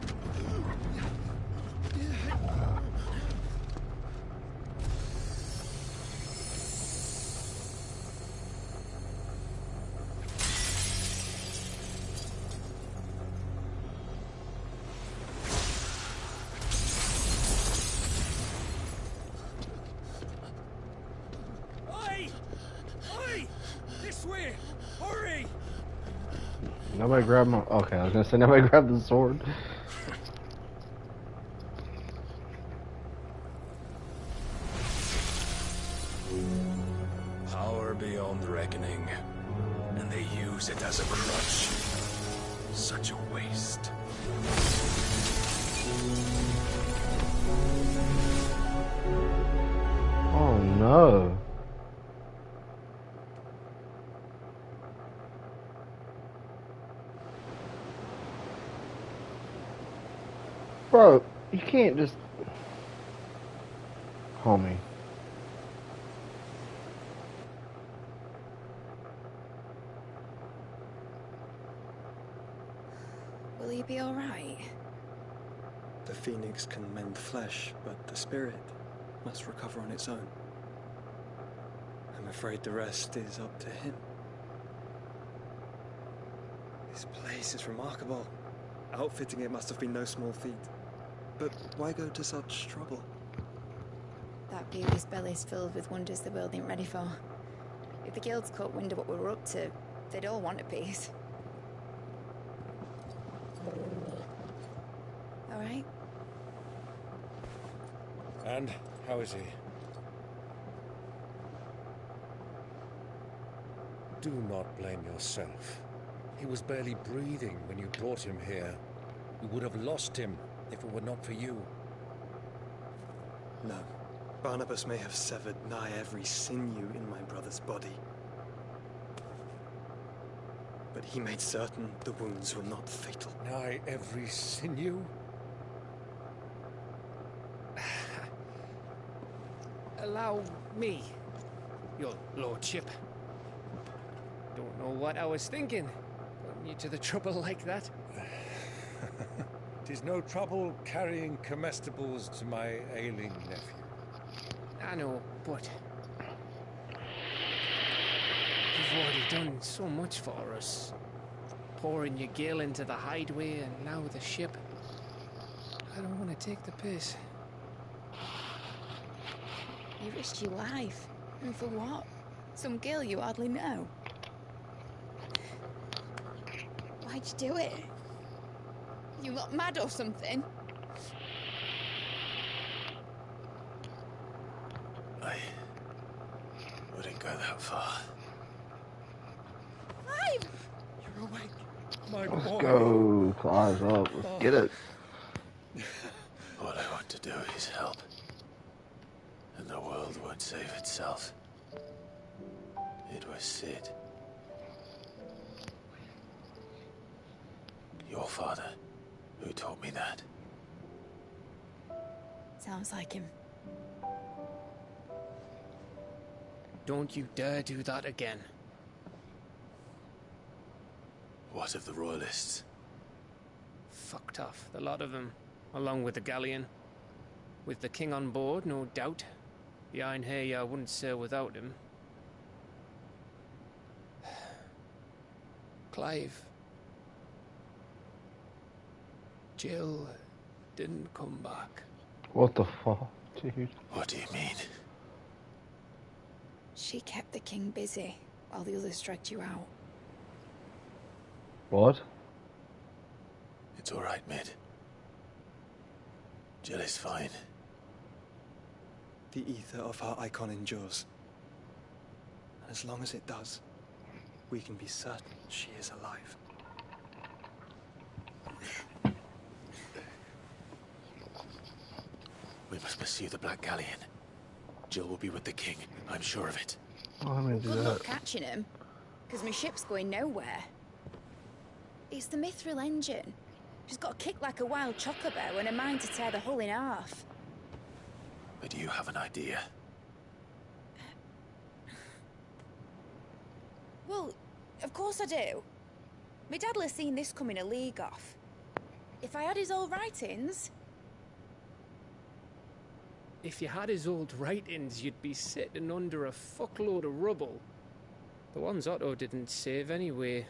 Nobody grab my... Okay, I was gonna say nobody grab the sword. Power beyond reckoning, and they use it as a crutch. Such a waste. Oh no. Bro, you can't just... Homie. Will you be alright? The phoenix can mend flesh, but the spirit must recover on its own. I'm afraid the rest is up to him. This place is remarkable. Outfitting it must have been no small feat. But why go to such trouble? That beauty's belly's filled with wonders the world ain't ready for. If the guilds caught wind of what we were up to, they'd all want a piece. All right? And how is he? Do not blame yourself. He was barely breathing when you brought him here. We would have lost him if it were not for you. No. Barnabas may have severed nigh every sinew in my brother's body. But he made certain the wounds were not fatal. Nigh every sinew? Allow me, your lordship. Don't know what I was thinking, putting you to the trouble like that. 'Tis no trouble carrying comestibles to my ailing nephew. I know, but you've already done so much for us. Pouring your gil into the hideaway and now the ship. I don't want to take the piss. You risked your life. And for what? Some girl you hardly know. Why'd you do it? You got mad or something? I wouldn't go that far. Clive! You're awake. My Let's boy. go. Clive's up. Let's get it. All I want to do is help. And the world won't save itself. It was Sid. Your father, who taught me that. Sounds like him. Don't you dare do that again. What of the Royalists? Fucked off, the lot of them, along with the galleon. With the king on board, no doubt. Behind here, I wouldn't sail without him. Clive. Jill didn't come back. What the fuck, dude? What do you mean? She kept the king busy while the others dragged you out. What? It's all right, Mid. Jill is fine. The ether of her icon endures. And as long as it does, we can be certain she is alive. We must pursue the Black Galleon. Jill will be with the king, I'm sure of it. Oh, I'm gonna do Good that. luck catching him, because my ship's going nowhere. It's the Mithril engine. She's got a kick like a wild chocobo and a mind to tear the hull in half. But you have an idea. Well, of course I do. My dad'll have seen this coming a league off. If I had his old writings... If you had his old writings, you'd be sitting under a fuckload of rubble. The ones Otto didn't save anyway.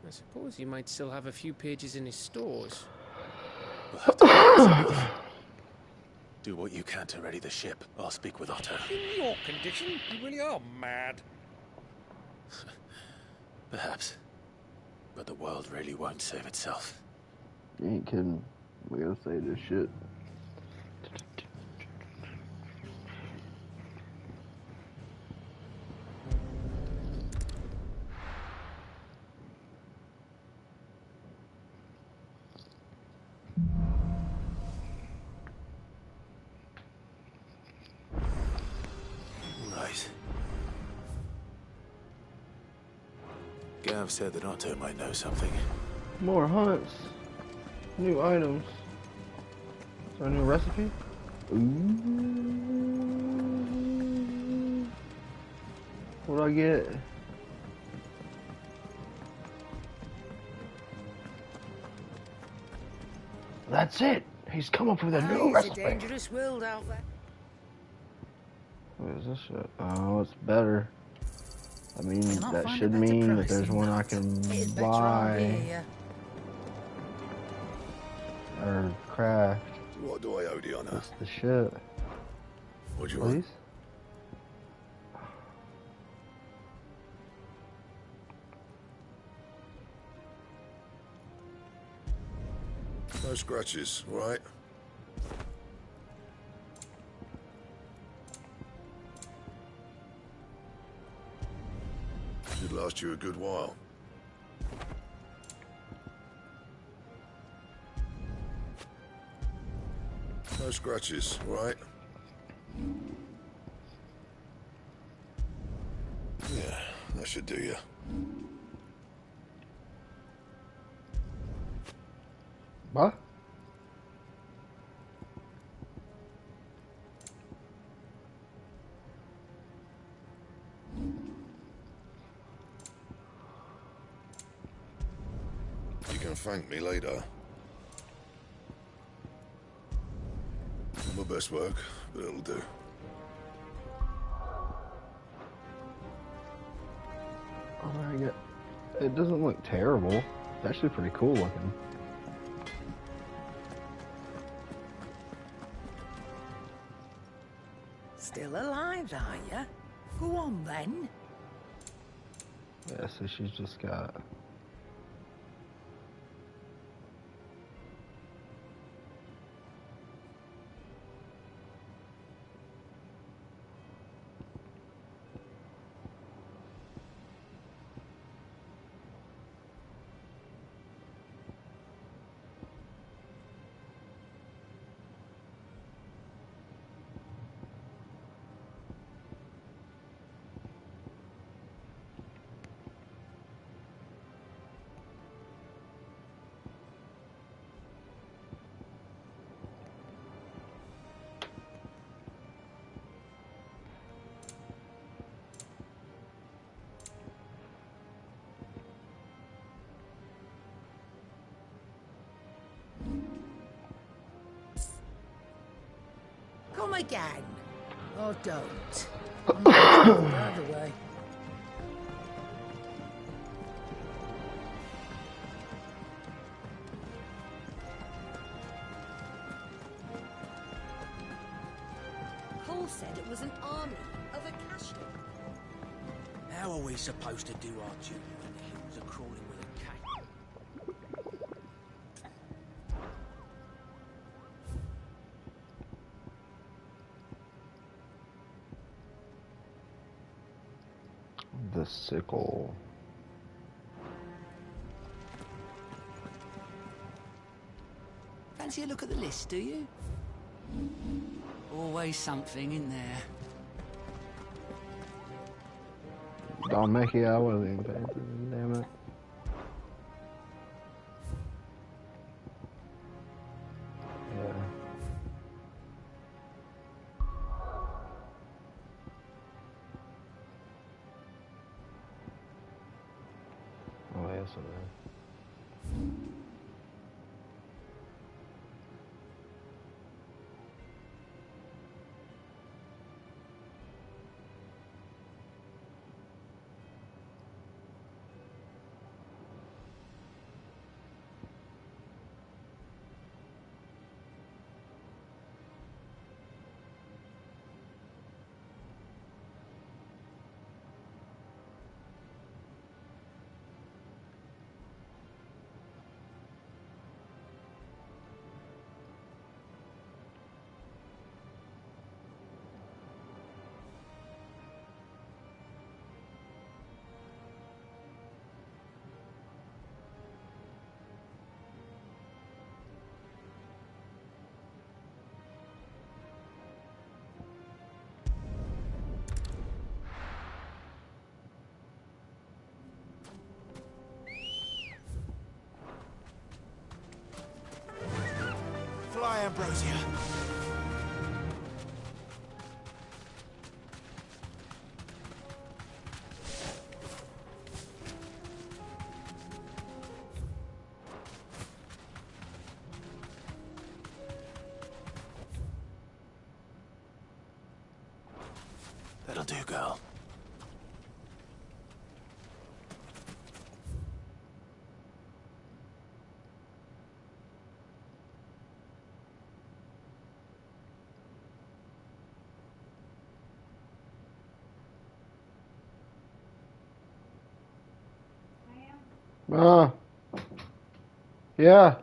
I suppose he might still have a few pages in his stores. We'll have to find something. Do what you can to ready the ship. I'll speak with Otto. In your condition, you really are mad. Perhaps. But the world really won't save itself. You ain't kidding. We gotta say this shit. Right. Gav said that Otto might know something. More hunts. New items. Is there a new recipe? Ooh. What do I get? That's it! He's come up with a new It's a recipe! dangerous world out there. What is this shit? Oh, it's better. I mean, Cannot that find a should better mean that price there's than one I that. can It's better on buy here. or craft. What do I owe the honor? That's the shit. What do you Please? want? No scratches, right? Should last you a good while. No scratches, right? Yeah, that should do you. What? You can thank me later. Not my best work, but it'll do. Oh my god. It doesn't look terrible. It's actually pretty cool looking. Still alive, are ya? Go on then. Yeah, so she's just got... Come again. Or don't. I'm not going the other way. Cole said it was an army of Akasha. How are we supposed to do our duty when the hills are crawling with a cat? The sickle. Fancy a look at the list, do you? Always something in there. Don't make it, I wasn't even paying attention, damn it. Yeah. Oh, yeah, so bad. Fly, Ambrosia. That'll do, girl. Yeah.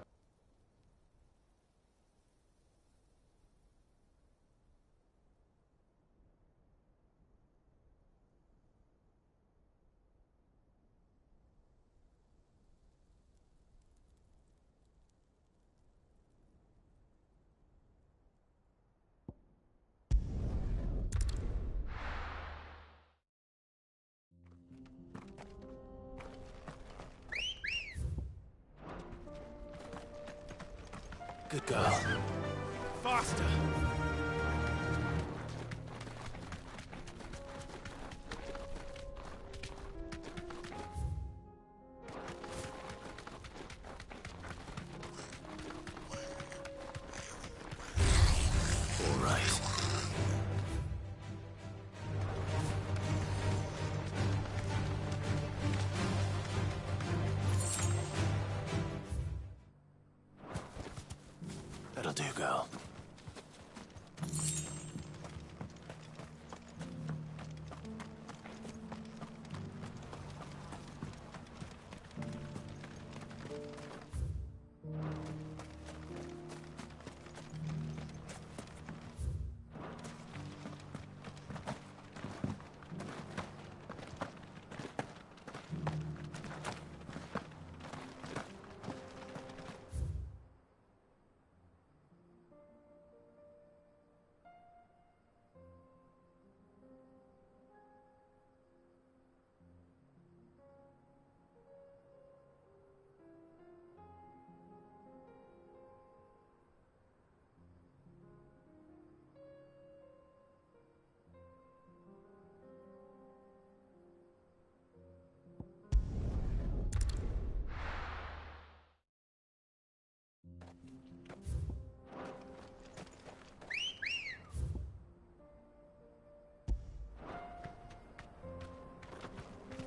Good girl. Faster. All right. That'll do, girl.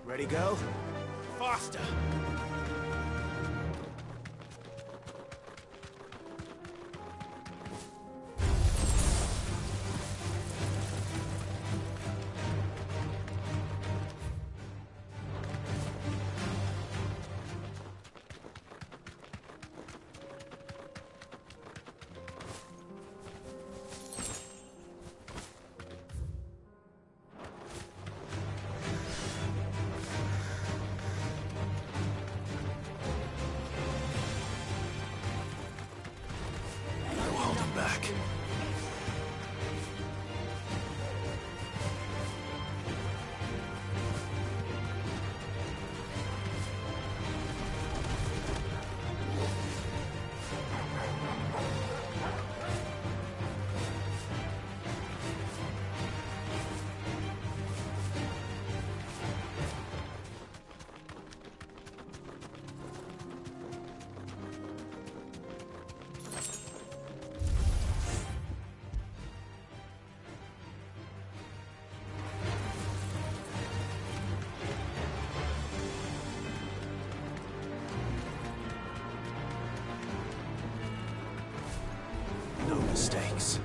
Ready, go? Faster! No holding back. mistakes.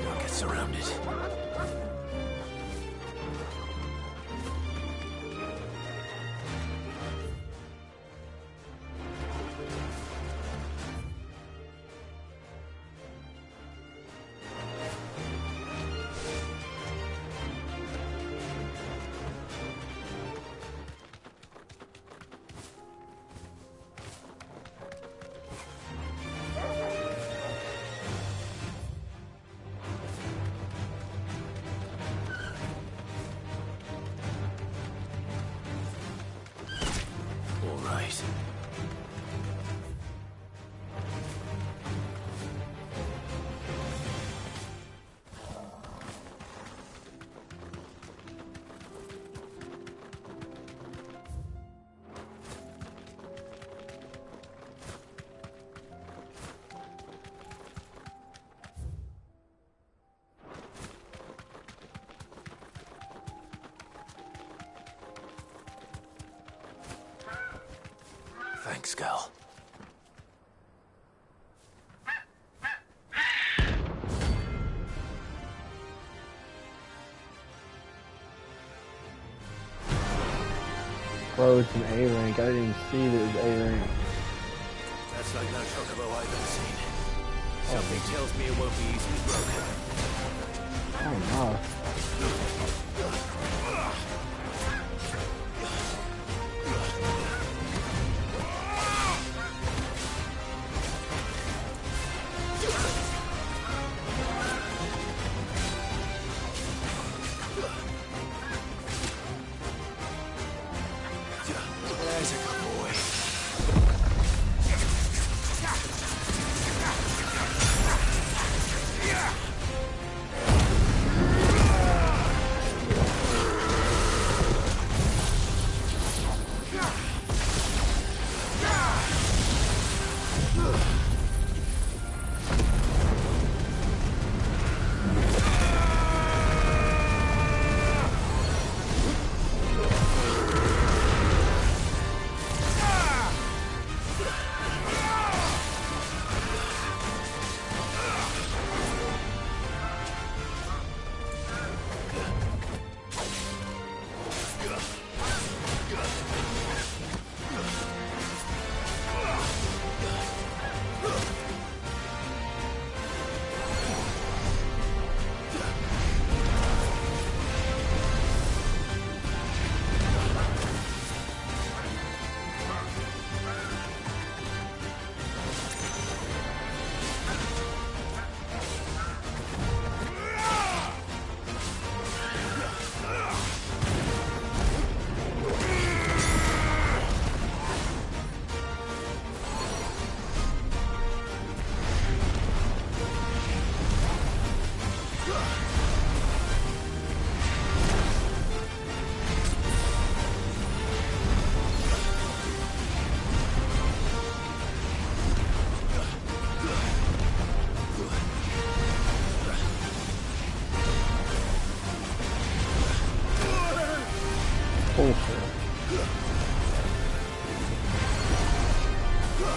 Don't get surrounded. All right. Thanks, Gal. Bro, it's an A rank. I didn't even see that it was A rank. That's like no chocobo I've ever seen. Something tells me it won't be easily broken. Oh no. There's a good boy.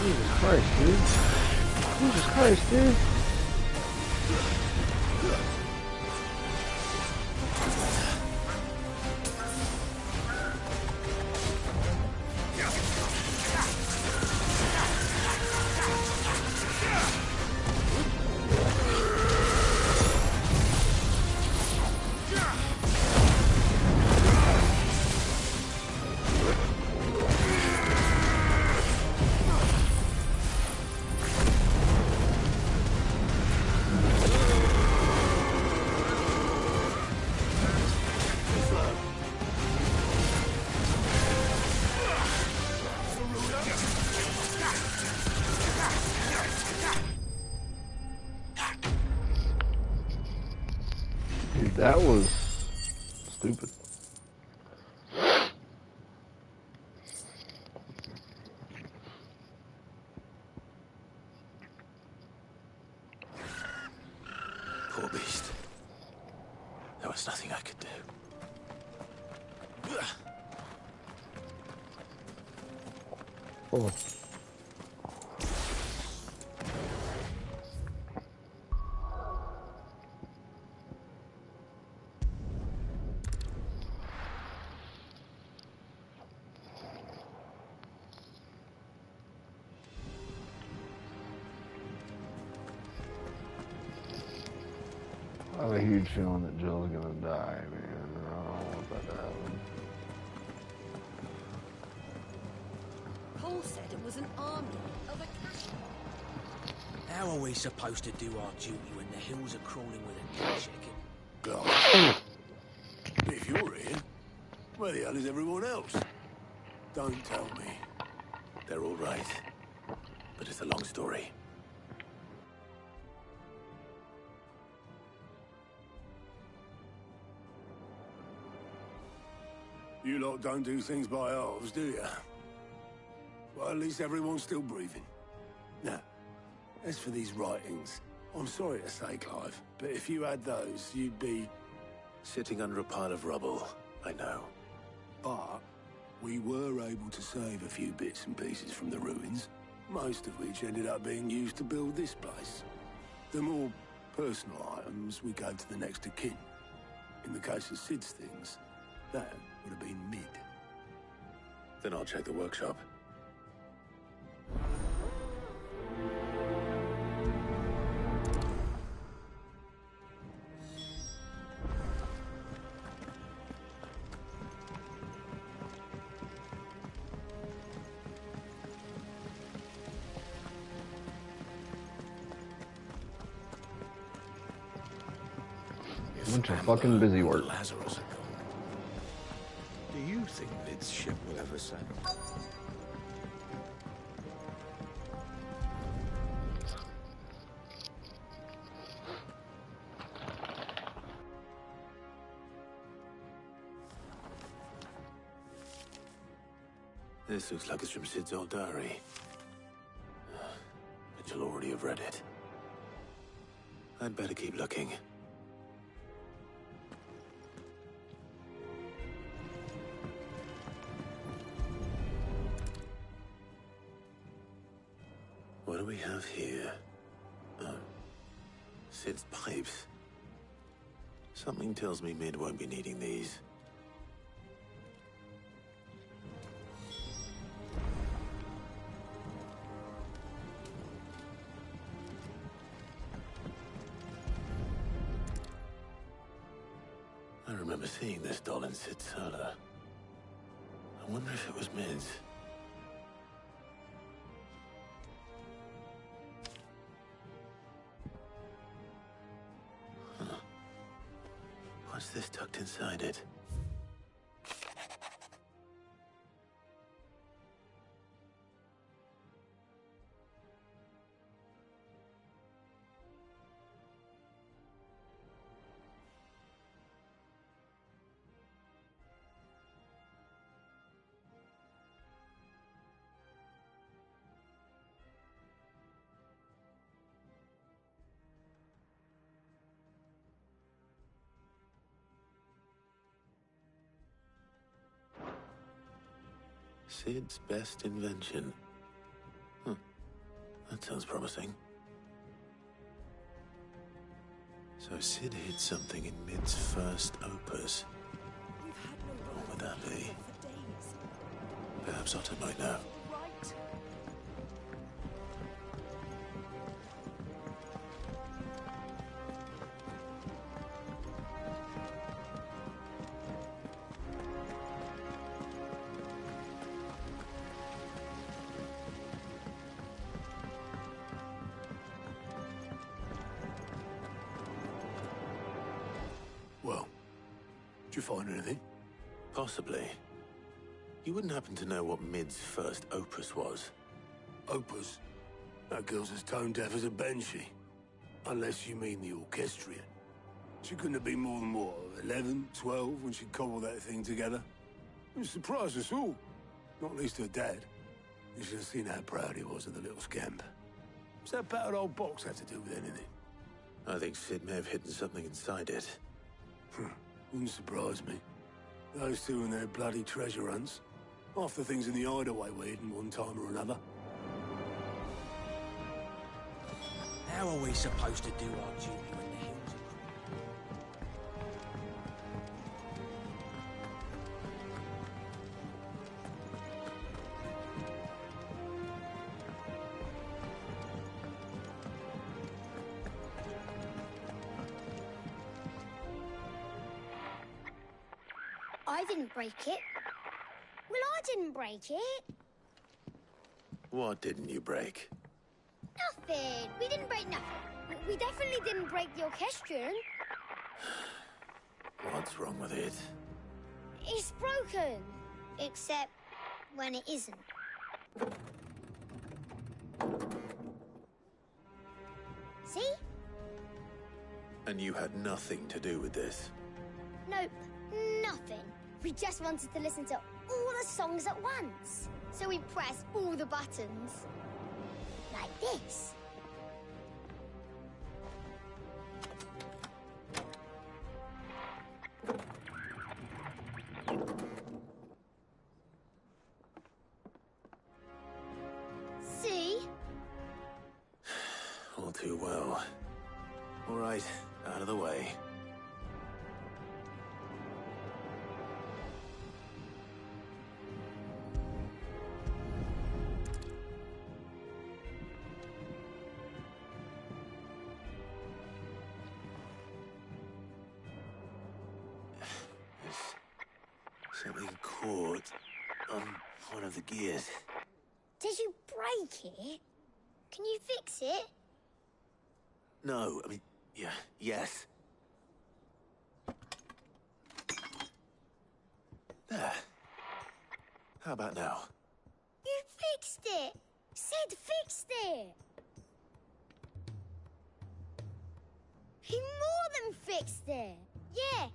Jesus Christ, dude. Jesus Christ, dude. Dude, that was stupid. Poor beast. There was nothing I could do. Oh. I have a huge feeling that Jill's gonna die, man. I don't want that to happen. Paul said it was an army of Akasha. How are we supposed to do our duty when the hills are crawling with Akasha? God. If you're here, where the hell is everyone else? Don't tell me. They're all right. But it's a long story. You lot don't do things by halves, do you? Well, at least everyone's still breathing. Now, as for these writings, I'm sorry to say, Clive, but if you had those, you'd be... Sitting under a pile of rubble, I know. But we were able to save a few bits and pieces from the ruins, most of which ended up being used to build this place. The more personal items we gave to the next of kin. In the case of Sid's things, that would have been mid. Then I'll check the workshop. Bunch of fucking busy work. Lazarus are gone. Do you think Lid's ship will ever sail? This looks like it's from Sid's old diary. But you'll already have read it. I'd better keep looking. What do we have here? Oh, Sid's pipes. Something tells me Mid won't be needing these. I remember seeing this doll in Sid's cellar. I wonder if it was Mid's. What's this tucked inside it? Sid's best invention. Huh. That sounds promising. So Sid hid something in Mid's first opus. What would that be? Perhaps Otto might know. Well, did you find anything? Possibly. You wouldn't happen to know what Mid's first opus was? Opus? That girl's as tone deaf as a banshee. Unless you mean the orchestrion. She couldn't have been more than, what, 11, 12 when she cobbled that thing together. It surprised us all. Not least her dad. You should have seen how proud he was of the little scamp. What's that battered old box have to do with anything? I think Sid may have hidden something inside it. Wouldn't surprise me. Those two and their bloody treasure hunts. Half the things in the hideaway were hidden one time or another. How are we supposed to do our duty when the hills I didn't break it. Well, I didn't break it. What didn't you break? Nothing. We didn't break nothing. We definitely didn't break the orchestrion. What's wrong with it? It's broken. Except when it isn't. See? And you had nothing to do with this? Nope, nothing. We just wanted to listen to all the songs at once. So we pressed all the buttons. Like this. See? All too well. All right, out of the way. Something caught on one of the gears. Did you break it? Can you fix it? No, I mean, yeah, yes. There. How about now? You fixed it! Sid fixed it! He more than fixed it! Yeah,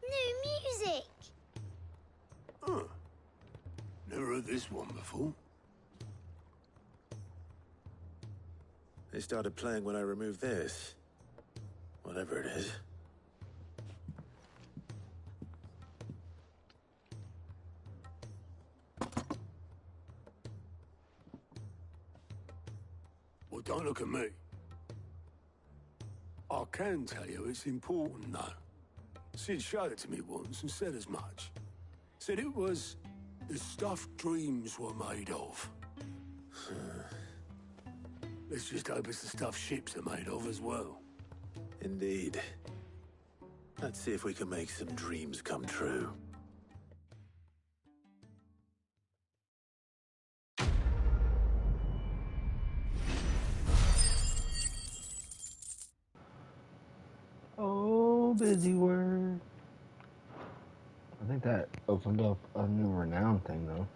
new music! Huh. Never heard this one before. They started playing when I removed this. Whatever it is. Well, don't look at me. I can tell you it's important, though. Sid showed it to me once and said as much. Said it was the stuff dreams were made of. Let's just hope it's the stuff ships are made of as well. Indeed. Let's see if we can make some dreams come true. Oh, busy word. I think that opened up a new renown thing, though.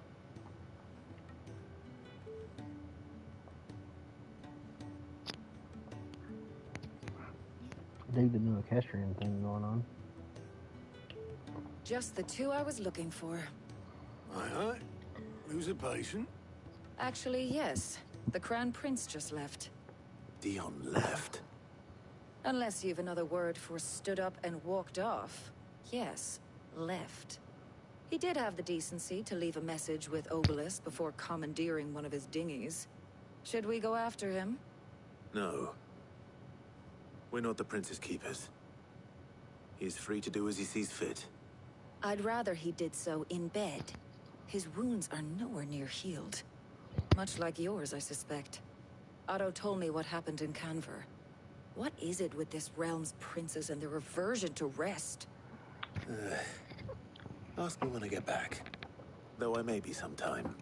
I dig the new equestrian thing going on. Just the two I was looking for. Aye. Who's a patient? Actually, yes. The Crown Prince just left. Dion left? Unless you've another word for stood up and walked off. Yes, left. He did have the decency to leave a message with Obelisk before commandeering one of his dinghies. Should we go after him? No. We're not the Prince's keepers. He's free to do as he sees fit. I'd rather he did so in bed. His wounds are nowhere near healed. Much like yours, I suspect. Otto told me what happened in Canver. What is it with this realm's princes and their aversion to rest? Ask me when I get back. Though I may be sometime.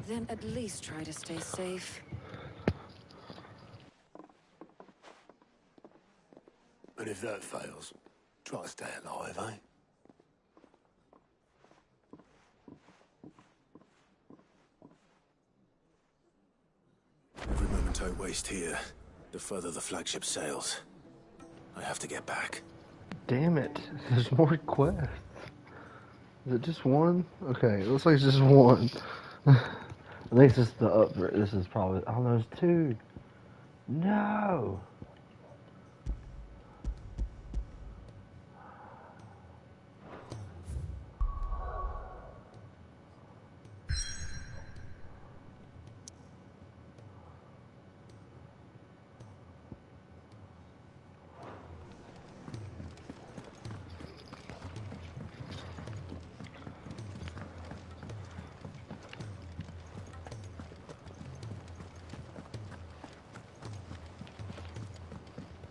Then at least try to stay safe. And if that fails, try to stay alive, eh? Every moment I waste here, the further the flagship sails. I have to get back. Damn it. There's more quests. Is it just one? Okay, it looks like it's just one. At least it's the upgrade. This is probably... Oh, there's two. No!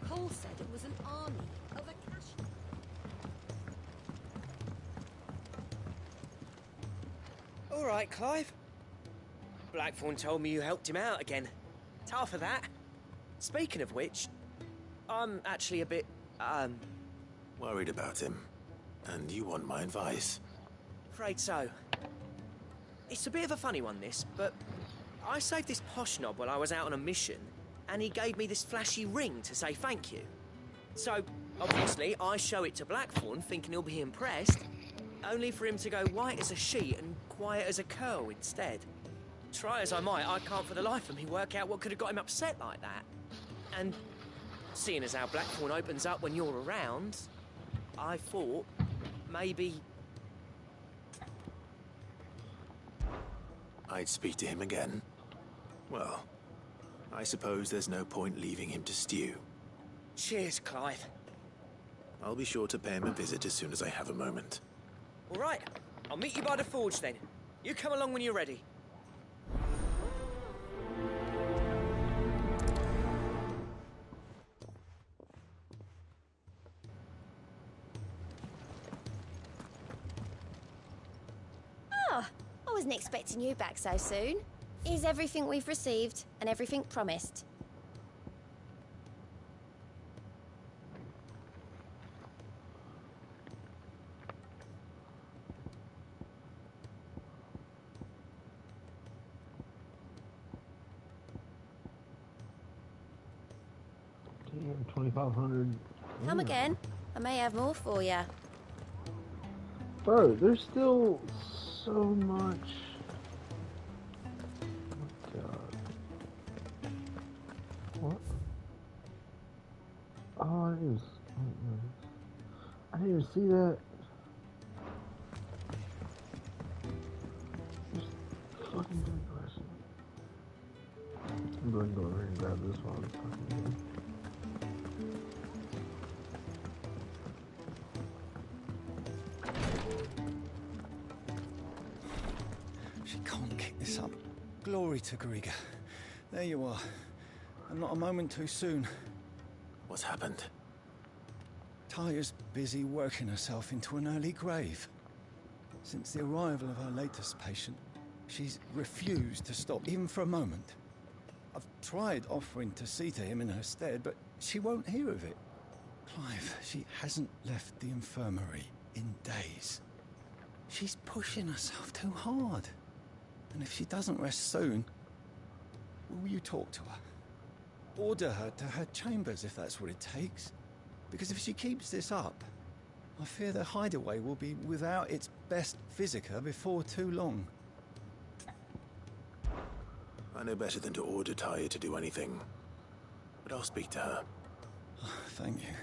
Cole said it was an army of Akashi. All right, Clive. Blackthorn told me you helped him out again. Tough for that. Speaking of which, I'm actually a bit, Worried about him. And you want my advice? afraid so. It's a bit of a funny one, this, but I saved this posh knob while I was out on a mission, and he gave me this flashy ring to say thank you. So, obviously, I show it to Blackthorn, thinking he'll be impressed, only for him to go white as a sheet and quiet as a curl instead. Try as I might, I can't for the life of me work out what could have got him upset like that. And seeing as how Blackthorn opens up when you're around, I thought maybe... I'd speak to him again. Well, I suppose there's no point leaving him to stew. Cheers, Clive. I'll be sure to pay him a visit as soon as I have a moment. All right, I'll meet you by the forge then. You come along when you're ready. Oh, I wasn't expecting you back so soon. Is everything we've received and everything promised? Damn, 2,500. Come again. I may have more for you. Bro, there's still so much. Oh my god. What? Oh, I didn't even see that. Just fucking good question. I'm going to go over here and grab this one. She can't kick this up. Glory to Griga. There you are. And not a moment too soon. What's happened? Taya's busy working herself into an early grave. Since the arrival of our latest patient, she's refused to stop, even for a moment. I've tried offering to see to him in her stead, but she won't hear of it. Clive, she hasn't left the infirmary in days. She's pushing herself too hard. And if she doesn't rest soon, will you talk to her? Order her to her chambers if that's what it takes. Because if she keeps this up, I fear the hideaway will be without its best physica before too long. I know better than to order Taya to do anything. But I'll speak to her. Thank you.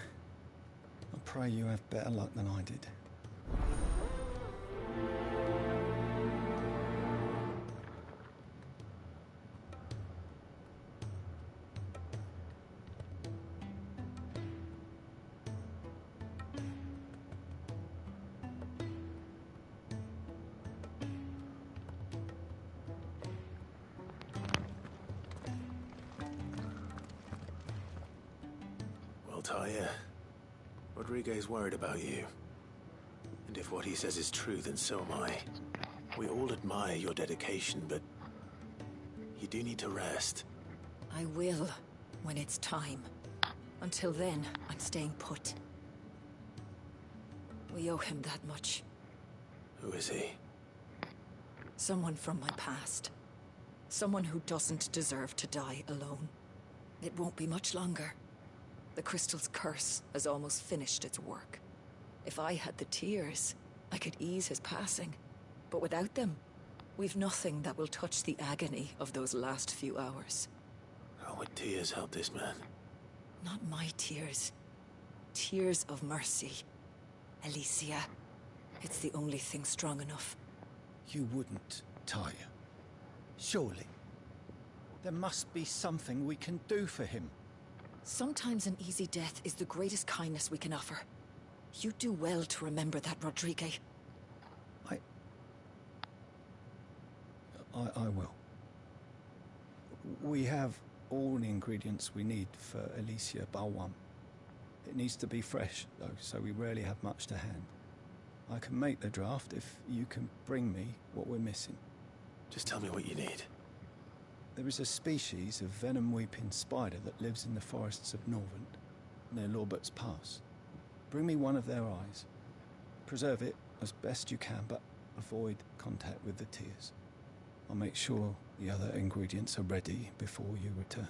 I pray you have better luck than I did. Well, Taya, Rodriguez worried about you. And if what he says is true, then so am I. We all admire your dedication, but you do need to rest. I will, when it's time. Until then, I'm staying put. We owe him that much. Who is he? Someone from my past. Someone who doesn't deserve to die alone. It won't be much longer. The crystal's curse has almost finished its work. If I had the tears, I could ease his passing. But without them, we've nothing that will touch the agony of those last few hours. How would tears help this man? Not my tears. Tears of mercy. Alicia, it's the only thing strong enough. You wouldn't, Tyre. Surely. There must be something we can do for him. Sometimes an easy death is the greatest kindness we can offer. You do well to remember that, Rodrigue. I will. We have all the ingredients we need for Alicia Balwam. It needs to be fresh, though, so we rarely have much to hand. I can make the draft if you can bring me what we're missing. Just tell me what you need. There is a species of venom-weeping spider that lives in the forests of Norvent, near Lorbert's Pass. Bring me one of their eyes. Preserve it as best you can, but avoid contact with the tears. I'll make sure the other ingredients are ready before you return.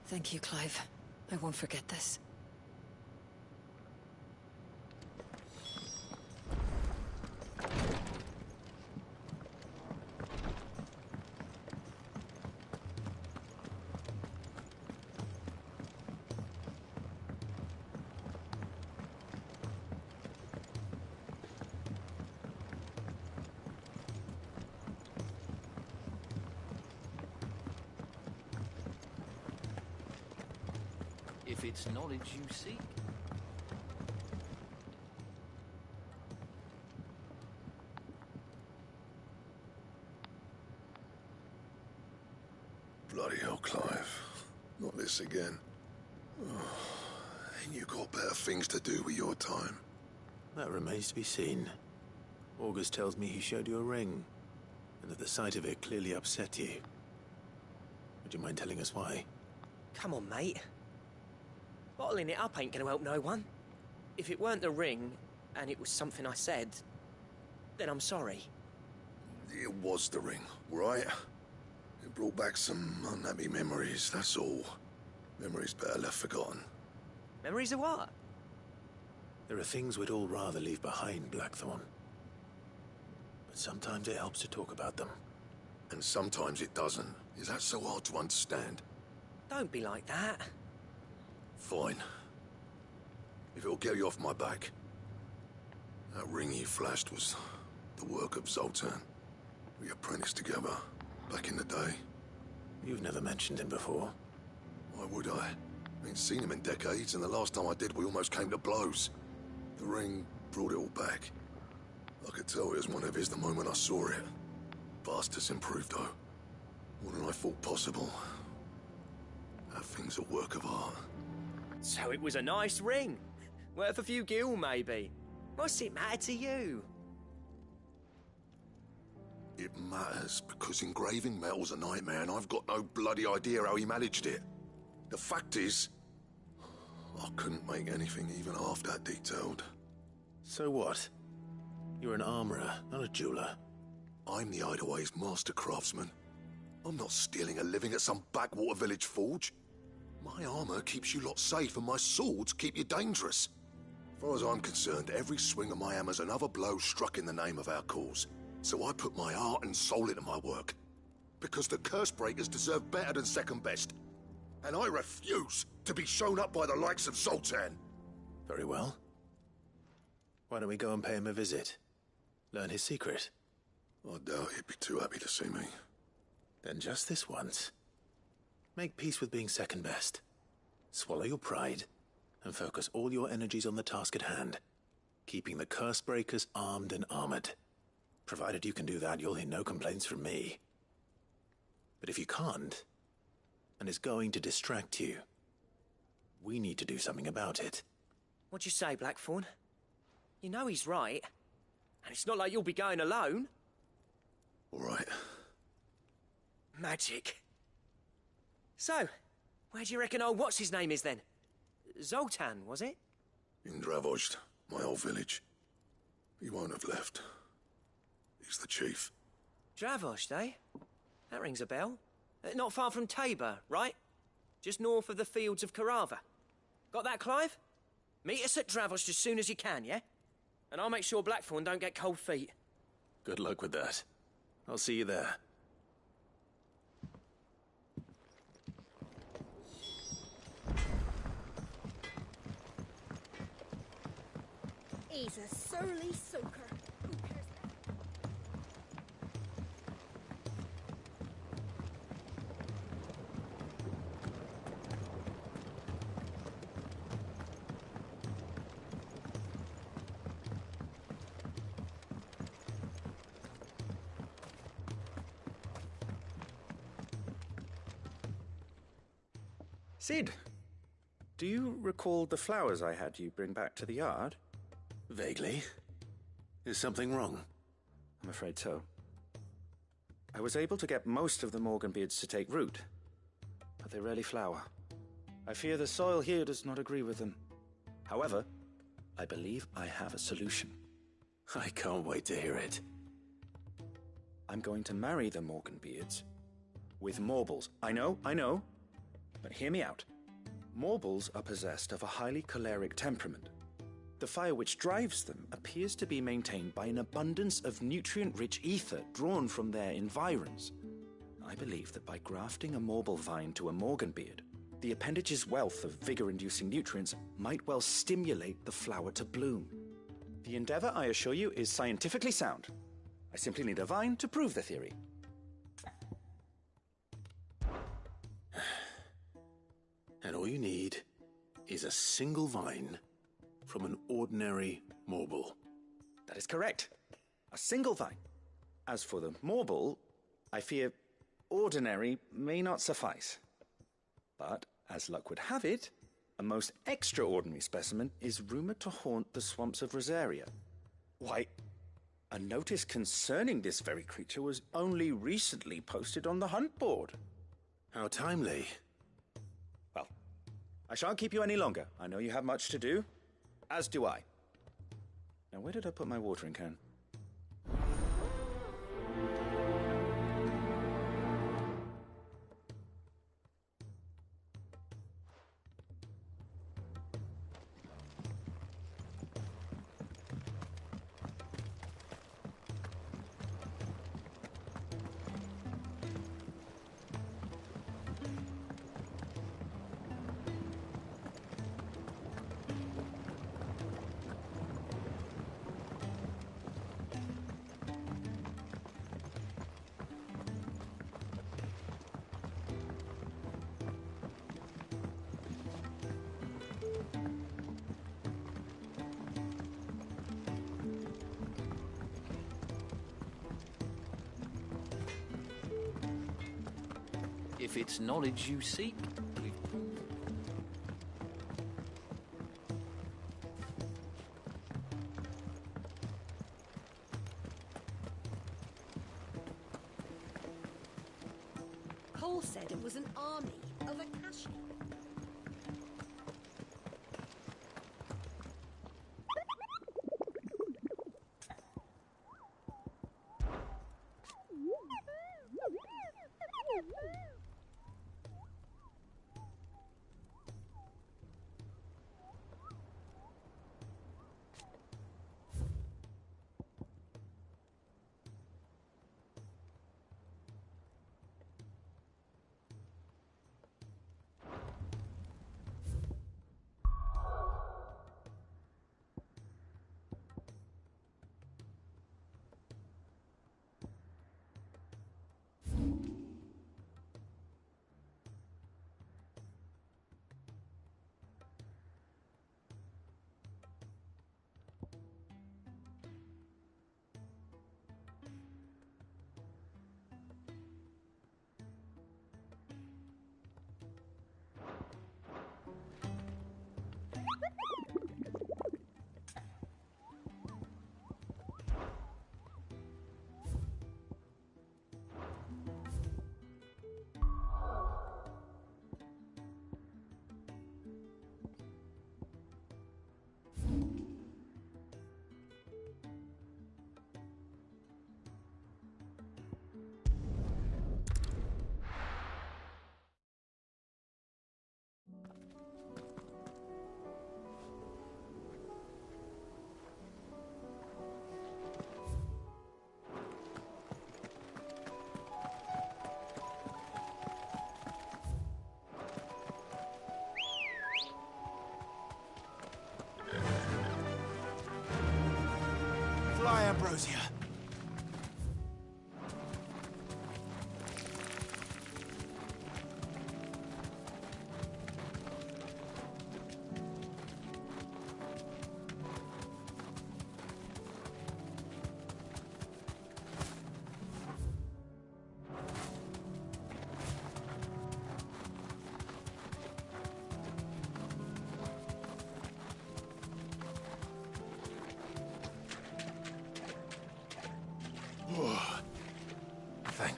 Thank you, Clive. I won't forget this. If it's knowledge you seek. Bloody hell, Clive. Not this again. Oh, ain't you got better things to do with your time? That remains to be seen. August tells me he showed you a ring, and that the sight of it clearly upset you. Would you mind telling us why? Come on, mate. Bottling it up ain't gonna help no one. If it weren't the ring, and it was something I said, then I'm sorry. It was the ring, right? It brought back some unhappy memories, that's all. Memories better left forgotten. Memories of what? There are things we'd all rather leave behind, Blackthorn. But sometimes it helps to talk about them. And sometimes it doesn't. Is that so hard to understand? Don't be like that. Fine. If it'll get you off my back. That ring you flashed was the work of Zoltan. We apprenticed together, back in the day. You've never mentioned him before. Why would I? Ain't seen him in decades, and the last time I did, we almost came to blows. The ring brought it all back. I could tell it was one of his the moment I saw it. Bastard's improved, though. More than I thought possible. That thing's a work of art. So it was a nice ring. Worth a few gil, maybe. What's it matter to you? It matters because engraving metal's a nightmare and I've got no bloody idea how he managed it. The fact is, I couldn't make anything even half that detailed. So what? You're an armorer, not a jeweler. I'm the Hideaway's master craftsman. I'm not stealing a living at some backwater village forge. My armor keeps you lot safe and my swords keep you dangerous. As far as I'm concerned, every swing of my hammer's another blow struck in the name of our cause. So I put my heart and soul into my work. Because the curse breakers deserve better than second best. And I refuse to be shown up by the likes of Zoltan. Very well. Why don't we go and pay him a visit? Learn his secret. I doubt he'd be too happy to see me. Then just this once. Make peace with being second best. Swallow your pride, and focus all your energies on the task at hand. Keeping the curse breakers armed and armored. Provided you can do that, you'll hear no complaints from me. But if you can't, and it's going to distract you, we need to do something about it. What'd you say, Blackthorn? You know he's right. And it's not like you'll be going alone. All right. Magic. So, where do you reckon old what's-his-name is then? Zoltan, was it? In Dravozd, my old village. He won't have left. He's the chief. Dravozd, eh? That rings a bell. Not far from Tabor, right? just north of the fields of Carava. Got that, Clive? Meet us at Dravos as soon as you can, yeah? And I'll make sure Blackthorn don't get cold feet. Good luck with that. I'll see you there. He's a surly soaker. Who cares? Sid, do you recall the flowers I had you bring back to the yard? Vaguely. Is something wrong? I'm afraid so. I was able to get most of the Morganbeards to take root, but they rarely flower. I fear the soil here does not agree with them. However, I believe I have a solution. I can't wait to hear it. I'm going to marry the Morganbeards with Morbles. I know, but hear me out. Morbles are possessed of a highly choleric temperament. The fire which drives them appears to be maintained by an abundance of nutrient-rich ether drawn from their environs. I believe that by grafting a Morble vine to a Morganbeard, the appendage's wealth of vigor-inducing nutrients might well stimulate the flower to bloom. The endeavor, I assure you, is scientifically sound. I simply need a vine to prove the theory. And all you need is a single vine from an ordinary Morble. That is correct. A single vine. As for the Morble, I fear ordinary may not suffice. But, as luck would have it, a most extraordinary specimen is rumored to haunt the swamps of Rosaria. Why, a notice concerning this very creature was only recently posted on the hunt board. How timely. Well, I shan't keep you any longer. I know you have much to do, as do I. Now, where did I put my watering can? If it's knowledge you seek, Cole said it was an army of Akashi.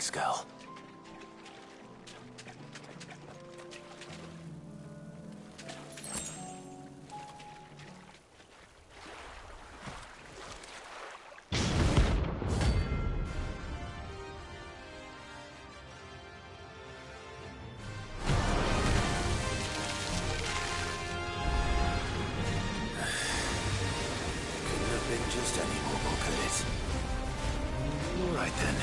skull. Just any mortal, could it? All right then.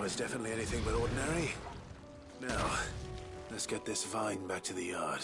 was definitely anything but ordinary. Now, let's get this vine back to the yard.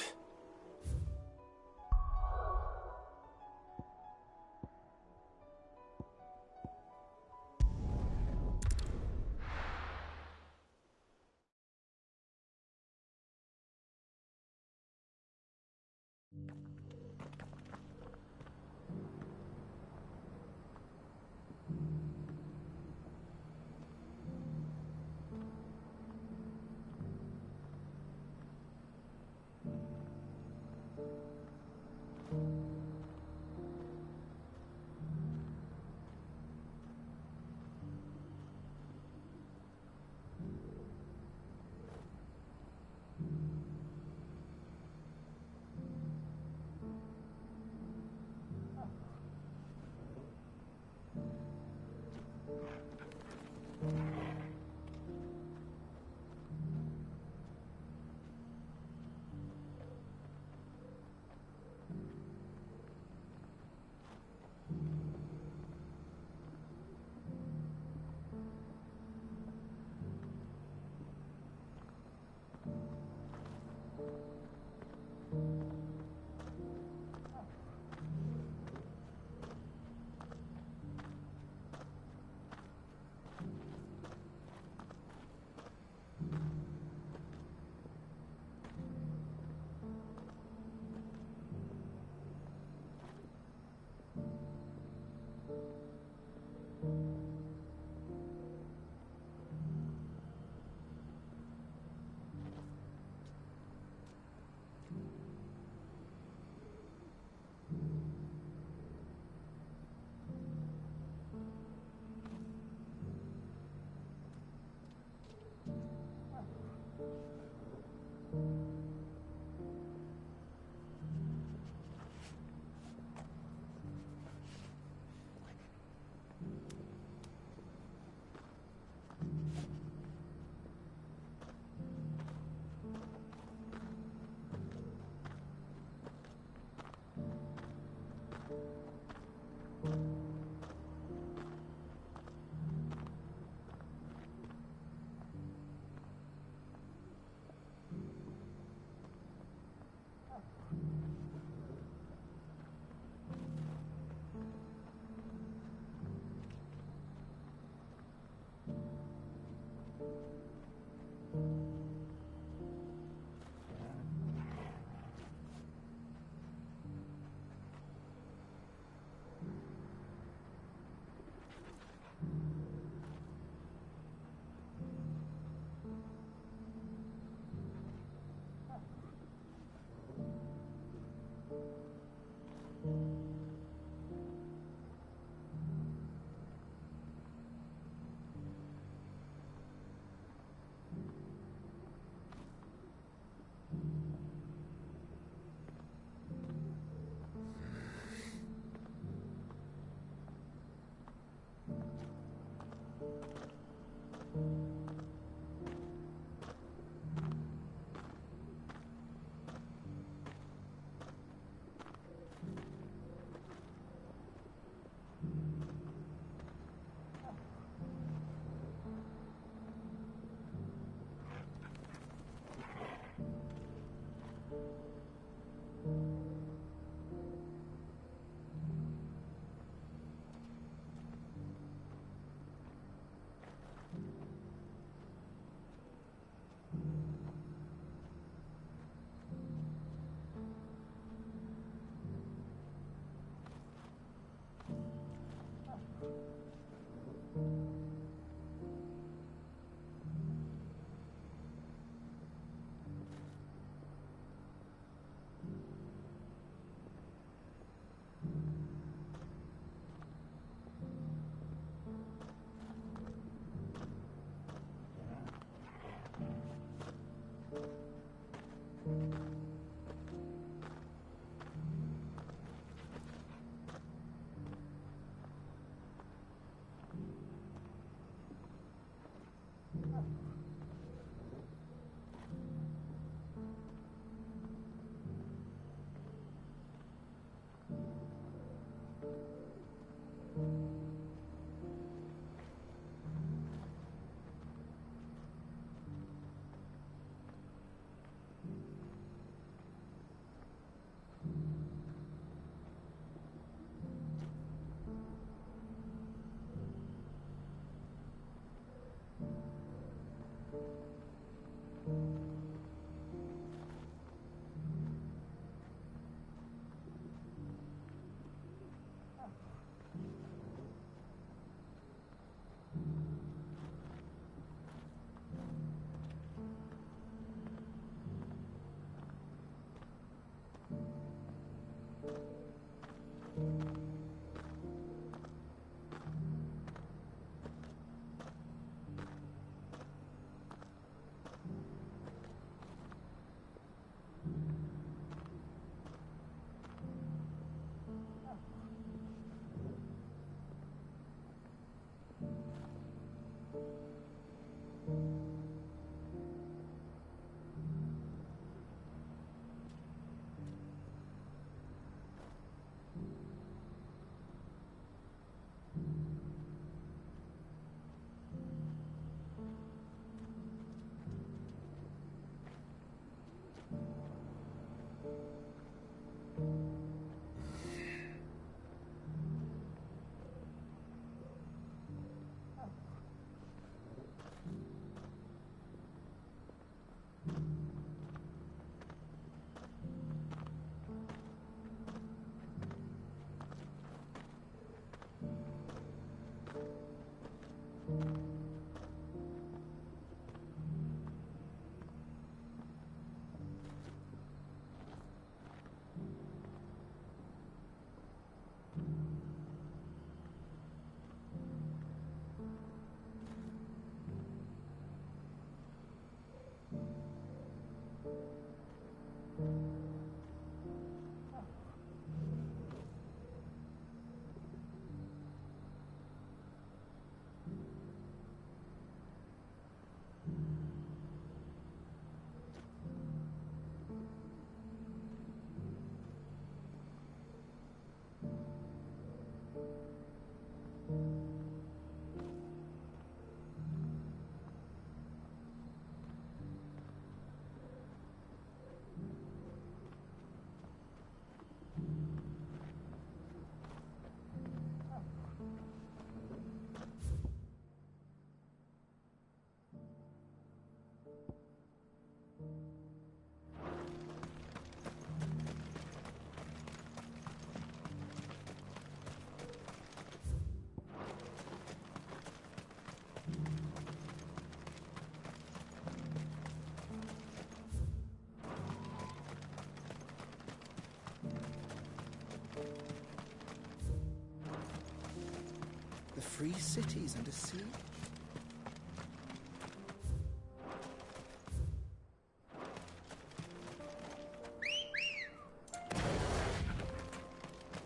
free cities under siege.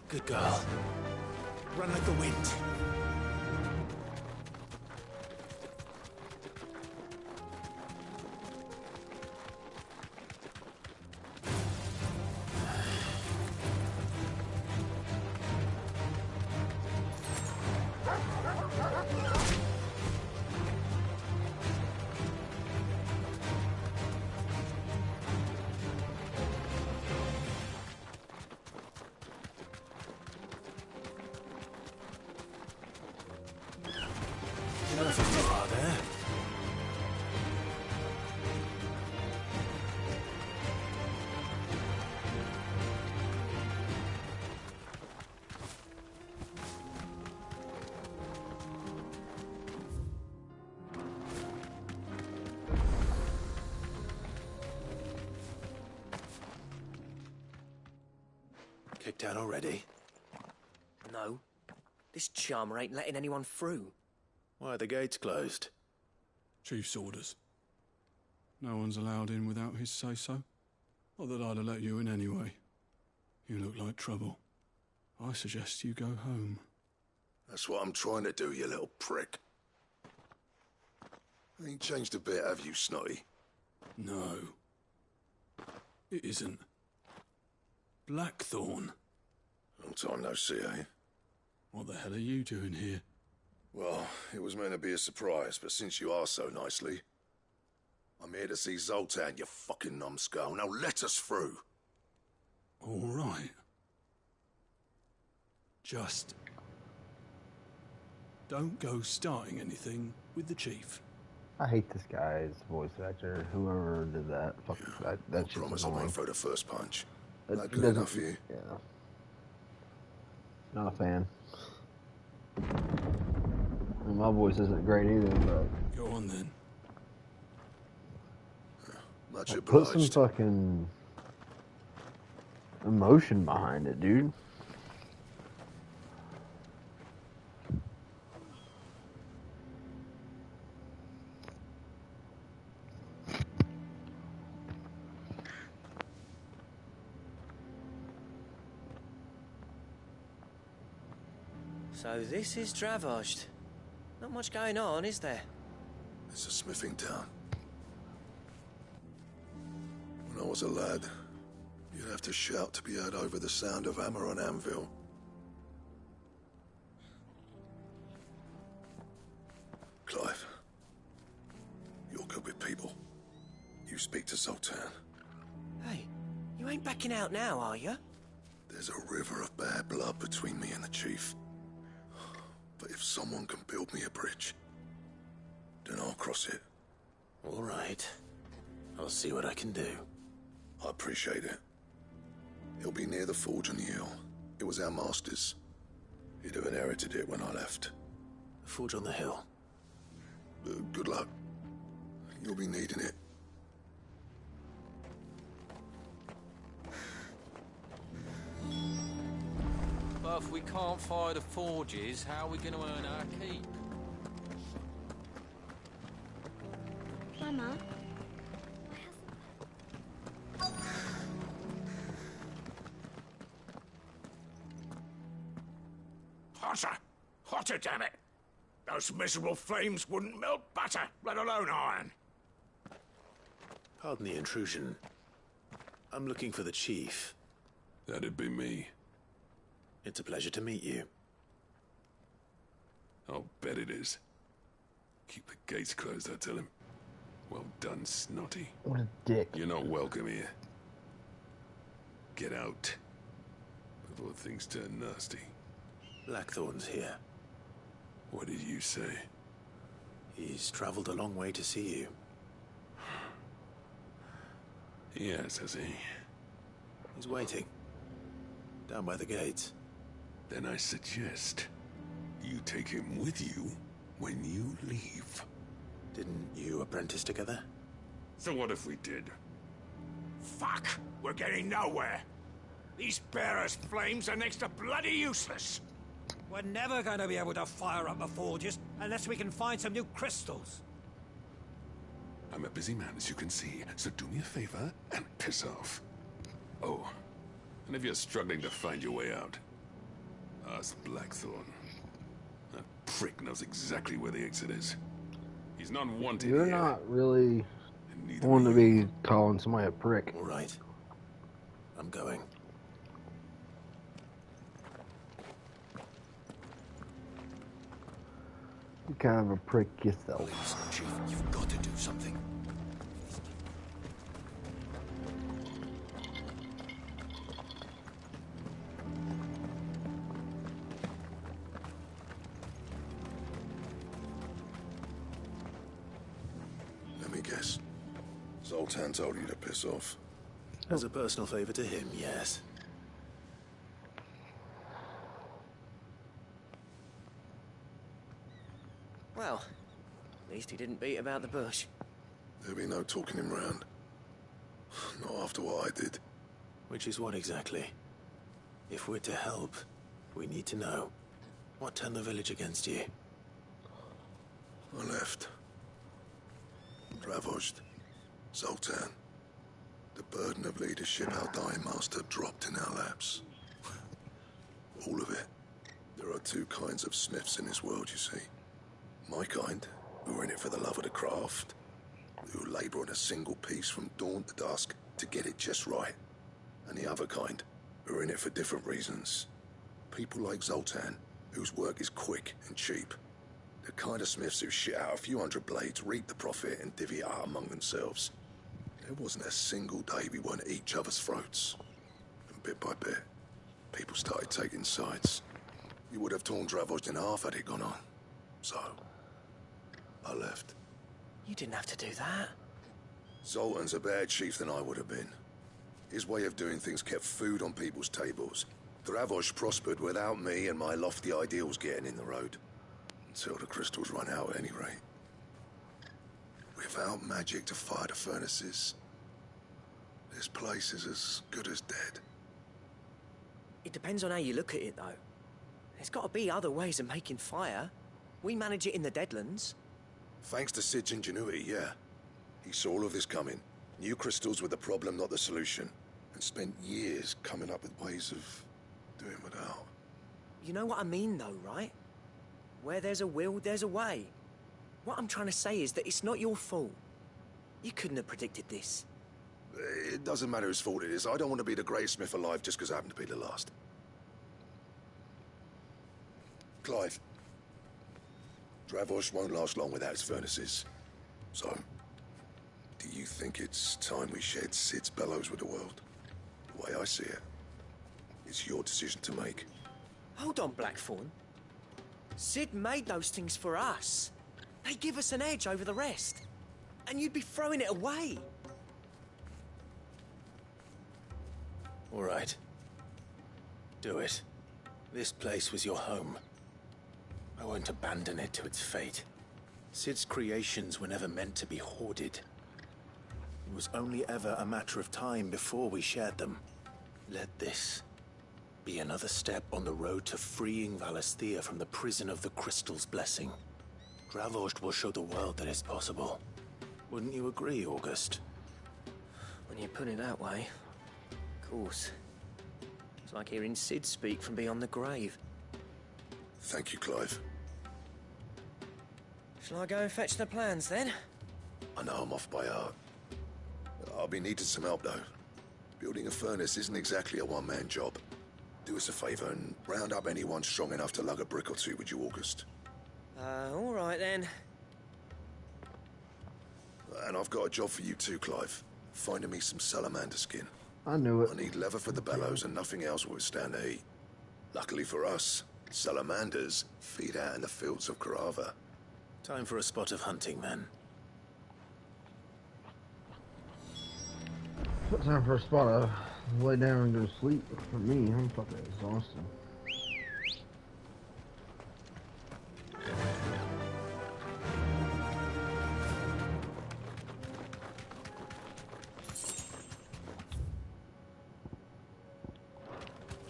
Good girl. Run like the wind. Kicked out already? No. This charmer ain't letting anyone through. Why are the gates closed? Chief's orders. No one's allowed in without his say-so. Not that I'd have let you in anyway. You look like trouble. I suggest you go home. That's what I'm trying to do, you little prick. Ain't changed a bit, have you, Snotty? No. It isn't. Blackthorn. Long time no see, eh? What the hell are you doing here? Well, it was meant to be a surprise, but since you asked so nicely, I'm here to see Zoltan, you fucking numbskull. Now let us through. All right. Just don't go starting anything with the chief. I hate this guy's voice actor. Whoever did that, fucking that shit's Promise I annoying. won't throw the first punch. It That good doesn't- enough for you? Yeah. Not a fan. And my voice isn't great either, but Go on then. Much put some obliged. fucking emotion behind it, dude. So this is Dravaged. Not much going on, is there? It's a smithing town. When I was a lad, you'd have to shout to be heard over the sound of hammer on anvil. Clive, you're good with people. You speak to Zoltan. Hey, you ain't backing out now, are you? There's a river of bad blood between me and the chief. But if someone can build me a bridge, then I'll cross it. All right. I'll see what I can do. I appreciate it. He'll be near the forge on the hill. It was our master's. He'd have inherited it when I left. The forge on the hill. Good luck. You'll be needing it. But if we can't fire the forges, how are we going to earn our keep? Mama. Hotter! Hotter, damn it! Those miserable flames wouldn't melt butter, let alone iron. Pardon the intrusion. I'm looking for the chief. That'd be me. It's a pleasure to meet you. I'll bet it is. Keep the gates closed, I tell him. Well done, Snotty. What a dick. You're not welcome here. Get out. Before things turn nasty. Blackthorn's here. What did you say? He's traveled a long way to see you. Yes, has he? He's waiting. Down by the gates. Then I suggest you take him with you when you leave. Didn't you apprentice together? So what if we did? Fuck! We're getting nowhere. These bearers' flames are next to bloody useless. We're never going to be able to fire up the forges unless we can find some new crystals. I'm a busy man, as you can see, so do me a favor and piss off. Oh, and if you're struggling to find your way out, ask Blackthorn. That prick knows exactly where the exit is. He's not wanted You're here. not really neither one are to you. be calling somebody a prick. All right. I'm going. You're kind of a prick yourself. Please, Chief, you've got to do something. Let me guess. Zoltan told you to piss off. As a personal favor to him, yes. Well, at least he didn't beat about the bush. There'll be no talking him round. Not after what I did. Which is what exactly? If we're to help, we need to know. What turned the village against you? I left. Dravojd. Zoltan. The burden of leadership our dying master dropped in our laps. All of it. There are two kinds of smiths in this world, you see. My kind, who are in it for the love of the craft, who labour on a single piece from dawn to dusk to get it just right. And the other kind, who are in it for different reasons. People like Zoltan, whose work is quick and cheap. The kind of smiths who shit out a few hundred blades, reap the profit, and divvy it out among themselves. There wasn't a single day we weren't at each other's throats. And bit by bit, people started taking sides. You would have torn Dravojd in half had it gone on. So, I left. You didn't have to do that. Zoltan's a better chief than I would have been. His way of doing things kept food on people's tables. Dravojd prospered without me and my lofty ideals getting in the road. Until the crystals run out at any rate. Without magic to fire the furnaces, this place is as good as dead. It depends on how you look at it, though. There's got to be other ways of making fire. We manage it in the Deadlands. Thanks to Sid's ingenuity, yeah. He saw all of this coming. Knew crystals were the problem, not the solution. And spent years coming up with ways of doing without. You know what I mean, though, right? Where there's a will, there's a way. What I'm trying to say is that it's not your fault. You couldn't have predicted this. It doesn't matter whose fault it is. I don't want to be the greatest smith alive just because I happen to be the last. Clive. Dravojd won't last long without his furnaces. So, do you think it's time we shared Sid's bellows with the world? The way I see it, it's your decision to make. Hold on, Blackthorn. Sid made those things for us. They give us an edge over the rest. And you'd be throwing it away. All right. Do it. This place was your home. I won't abandon it to its fate. Sid's creations were never meant to be hoarded. It was only ever a matter of time before we shared them. Let this be another step on the road to freeing Valisthea from the prison of the Crystal's blessing. Dravojd will show the world that it's possible. Wouldn't you agree, August? When you put it that way, of course. It's like hearing Sid speak from beyond the grave. Thank you, Clive. Shall I go and fetch the plans, then? I know I'm off by heart. I'll be needing some help, though. Building a furnace isn't exactly a one-man job. Do us a favor and round up anyone strong enough to lug a brick or two with you, August. All right, then. And I've got a job for you too, Clive. Finding me some salamander skin. I knew it. I need leather for the bellows and nothing else will withstand the heat. Luckily for us, salamanders feed out in the fields of Carava. Time for a spot of hunting, then. Time for a spot to lay down and go to sleep. For me, I'm fucking exhausted.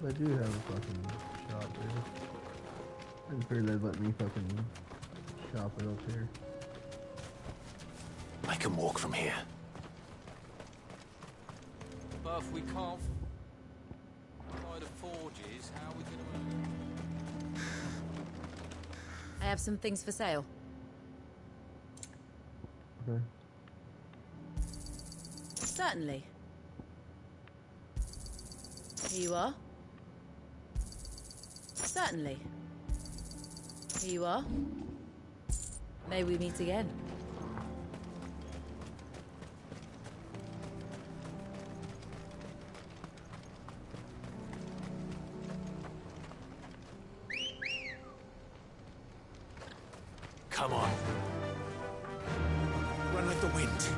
I do have a fucking shot, dude. I'm afraid they'd let me fucking shop it up here. I can walk from here. But if we can't find the forges, how are we gonna... I have some things for sale. Okay. Certainly. Here you are. Certainly. Here you are. May we meet again. Come on. Run like the wind.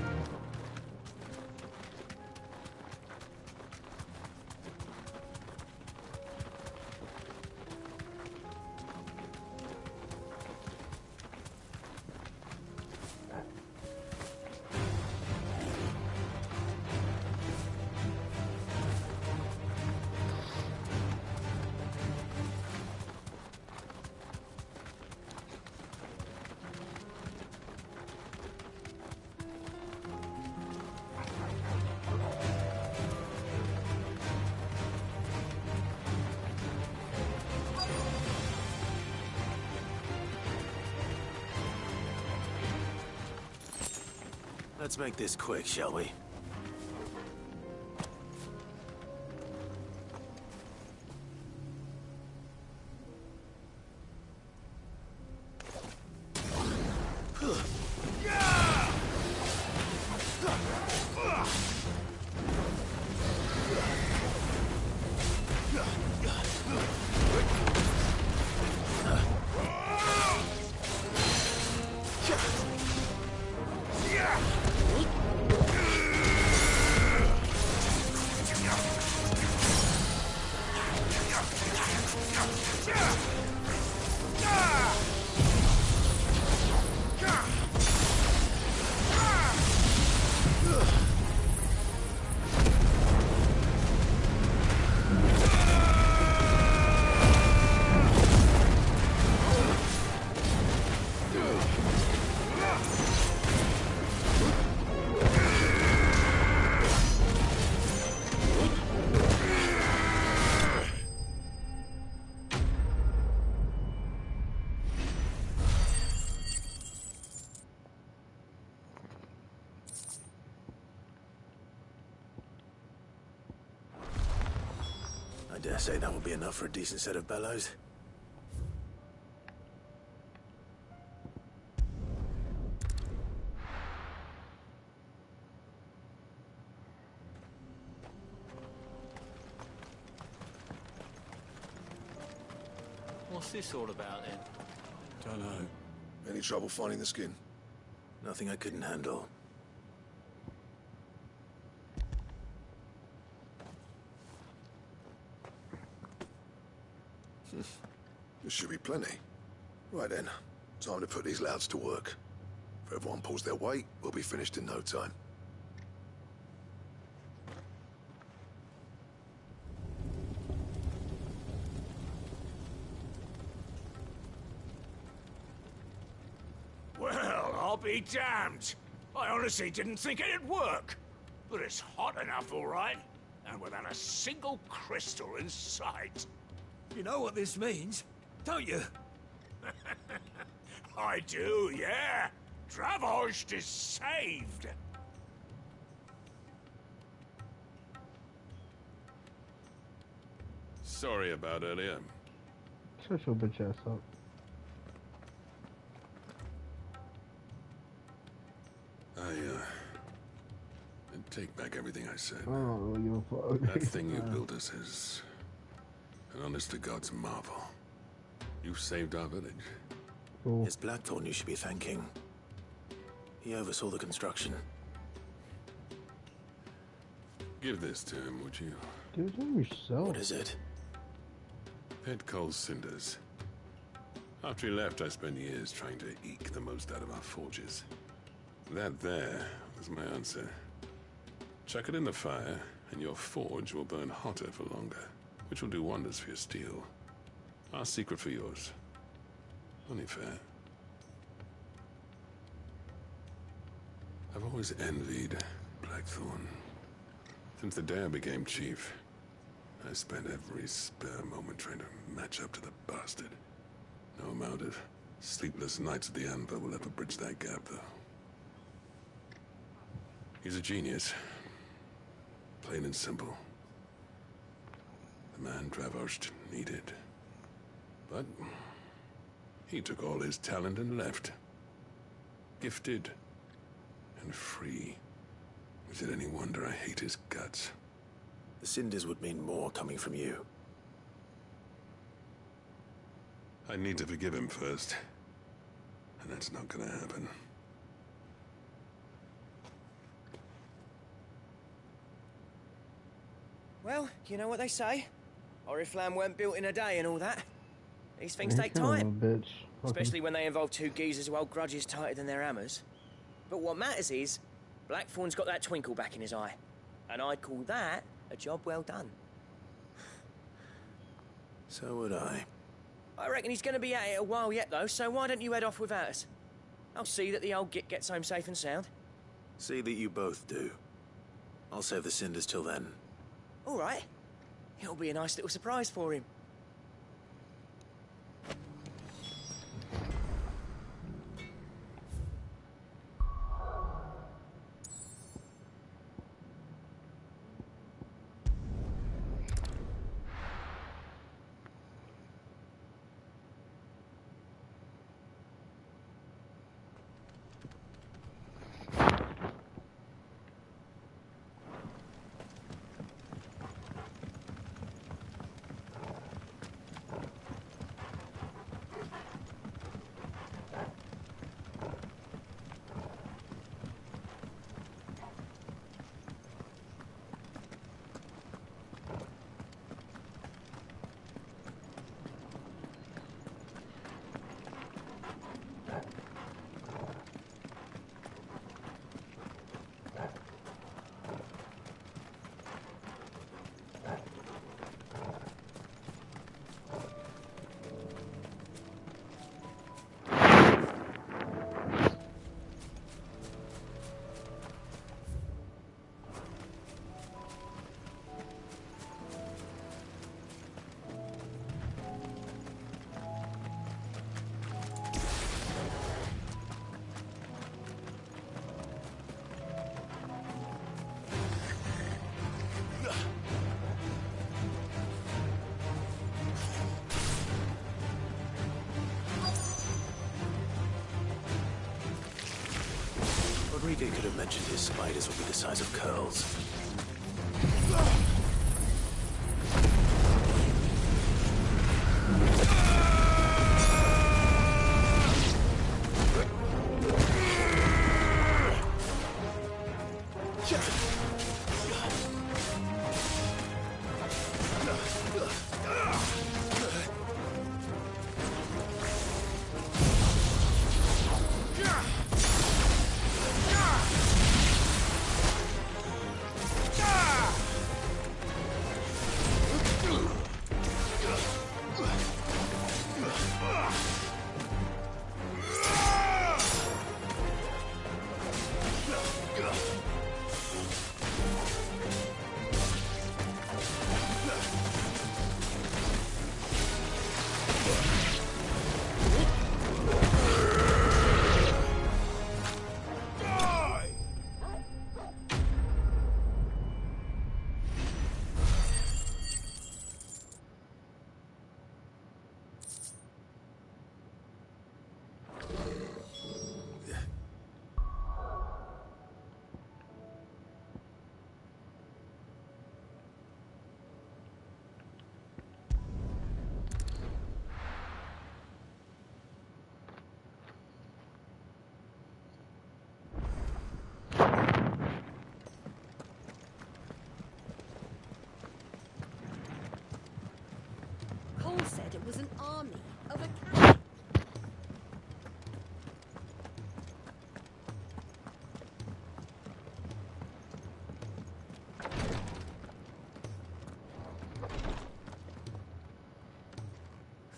Let's make this quick, shall we? I dare say that will be enough for a decent set of bellows. What's this all about, then? Don't know. Any trouble finding the skin? Nothing I couldn't handle. There should be plenty. Right then, time to put these louds to work. If everyone pulls their weight, we'll be finished in no time. Well, I'll be damned. I honestly didn't think it'd work. But it's hot enough, all right. And without a single crystal in sight. You know what this means, don't you? I do, yeah. Dravost is saved. Sorry about earlier. Shut your bitch ass up. I take back everything I said. I don't really give a fuck. That thing you built us is an honest to God's marvel. You saved our village. Cool. It's Blackthorn you should be thanking. He oversaw the construction. Give this to him, would you? Give it to him yourself. What is it? Pet Cole's cinders. After he left, I spent years trying to eke the most out of our forges. That there was my answer. Chuck it in the fire, and your forge will burn hotter for longer, which will do wonders for your steel. Our secret for yours. Only fair. I've always envied Blackthorn. Since the day I became chief, I spent every spare moment trying to match up to the bastard. No amount of sleepless nights at the Anvil will ever bridge that gap, though. He's a genius. Plain and simple. The man Dravosht needed. But he took all his talent and left. Gifted and free. Is it any wonder I hate his guts? The cinders would mean more coming from you. I need to forgive him first. And that's not gonna happen. Well, you know what they say. Oriflamme weren't built in a day and all that. These things Yeah, take come on, time. bitch. Especially when they involve two geezers who hold grudges tighter than their hammers. But what matters is, Blackthorn's got that twinkle back in his eye. And I'd call that a job well done. So would I. I reckon he's going to be at it a while yet, though, so why don't you head off without us? I'll see that the old git gets home safe and sound. See that you both do. I'll save the cinders till then. All right. It'll be a nice little surprise for him. Rodrigo could have mentioned his spiders would be the size of curls. Cole said it was an army of a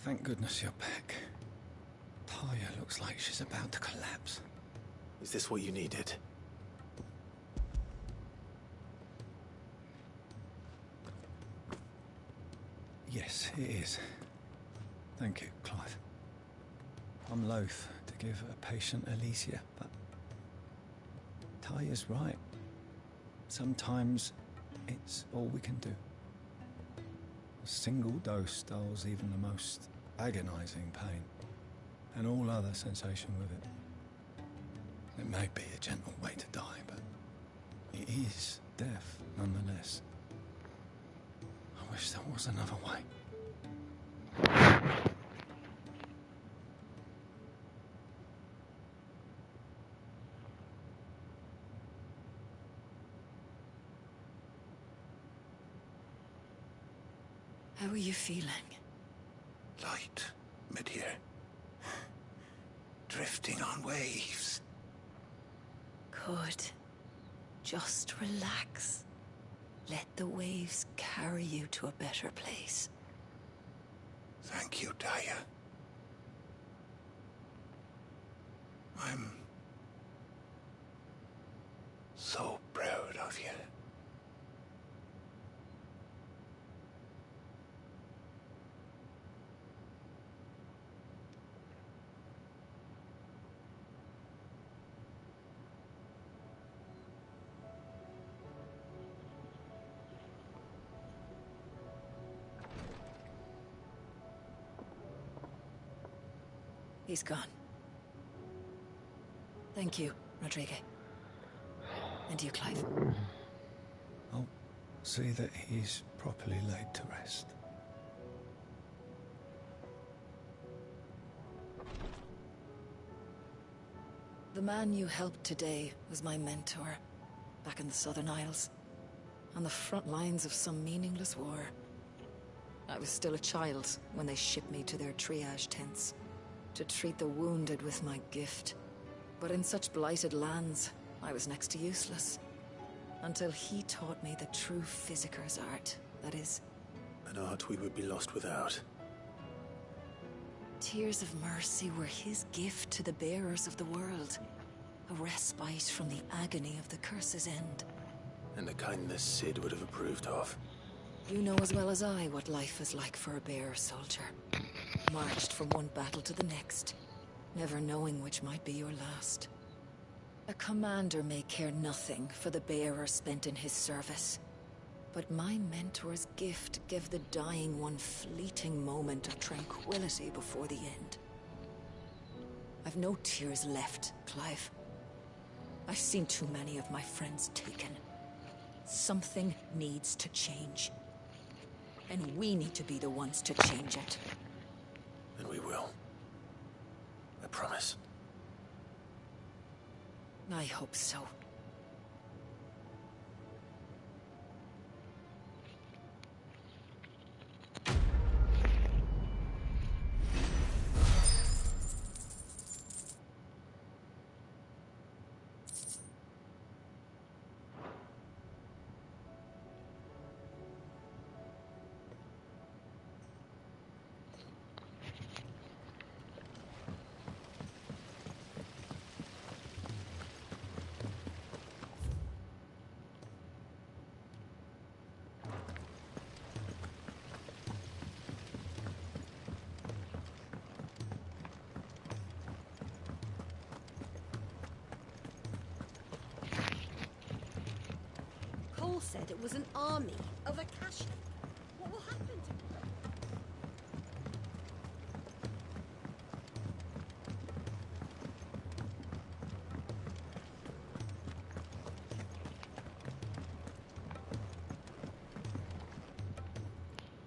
Thank goodness you're back. looks like she's about to collapse. Is this what you needed? Yes, it is. Thank you, Clive. I'm loath to give a patient Alicia, but Taya's right. Sometimes it's all we can do. A single dose dulls even the most agonizing pain, and all other sensation with it. It may be a gentle way to die, but it is death nonetheless. I wish there was another way. How are you feeling? Light, mid-here. Drifting on waves. Good. Just relax. Let the waves carry you to a better place. Thank you, Taya. I'm so proud of you. He's gone. Thank you, Rodrigue. And you, Clive. I'll see that he's properly laid to rest. The man you helped today was my mentor, back in the Southern Isles, on the front lines of some meaningless war. I was still a child when they shipped me to their triage tents, to treat the wounded with my gift. But in such blighted lands, I was next to useless. Until he taught me the true physicker's art, that is. An art we would be lost without. Tears of mercy were his gift to the bearers of the world. A respite from the agony of the curse's end. And a kindness Sid would have approved of. You know as well as I what life is like for a bearer soldier. Marched from one battle to the next, never knowing which might be your last. A commander may care nothing for the bearer spent in his service, but my mentor's gift gave the dying one fleeting moment of tranquility before the end. I've no tears left, Clive. I've seen too many of my friends taken. Something needs to change. And we need to be the ones to change it. And we will. I promise. I hope so. Cole said it was an army of Akashi. What will happen to them?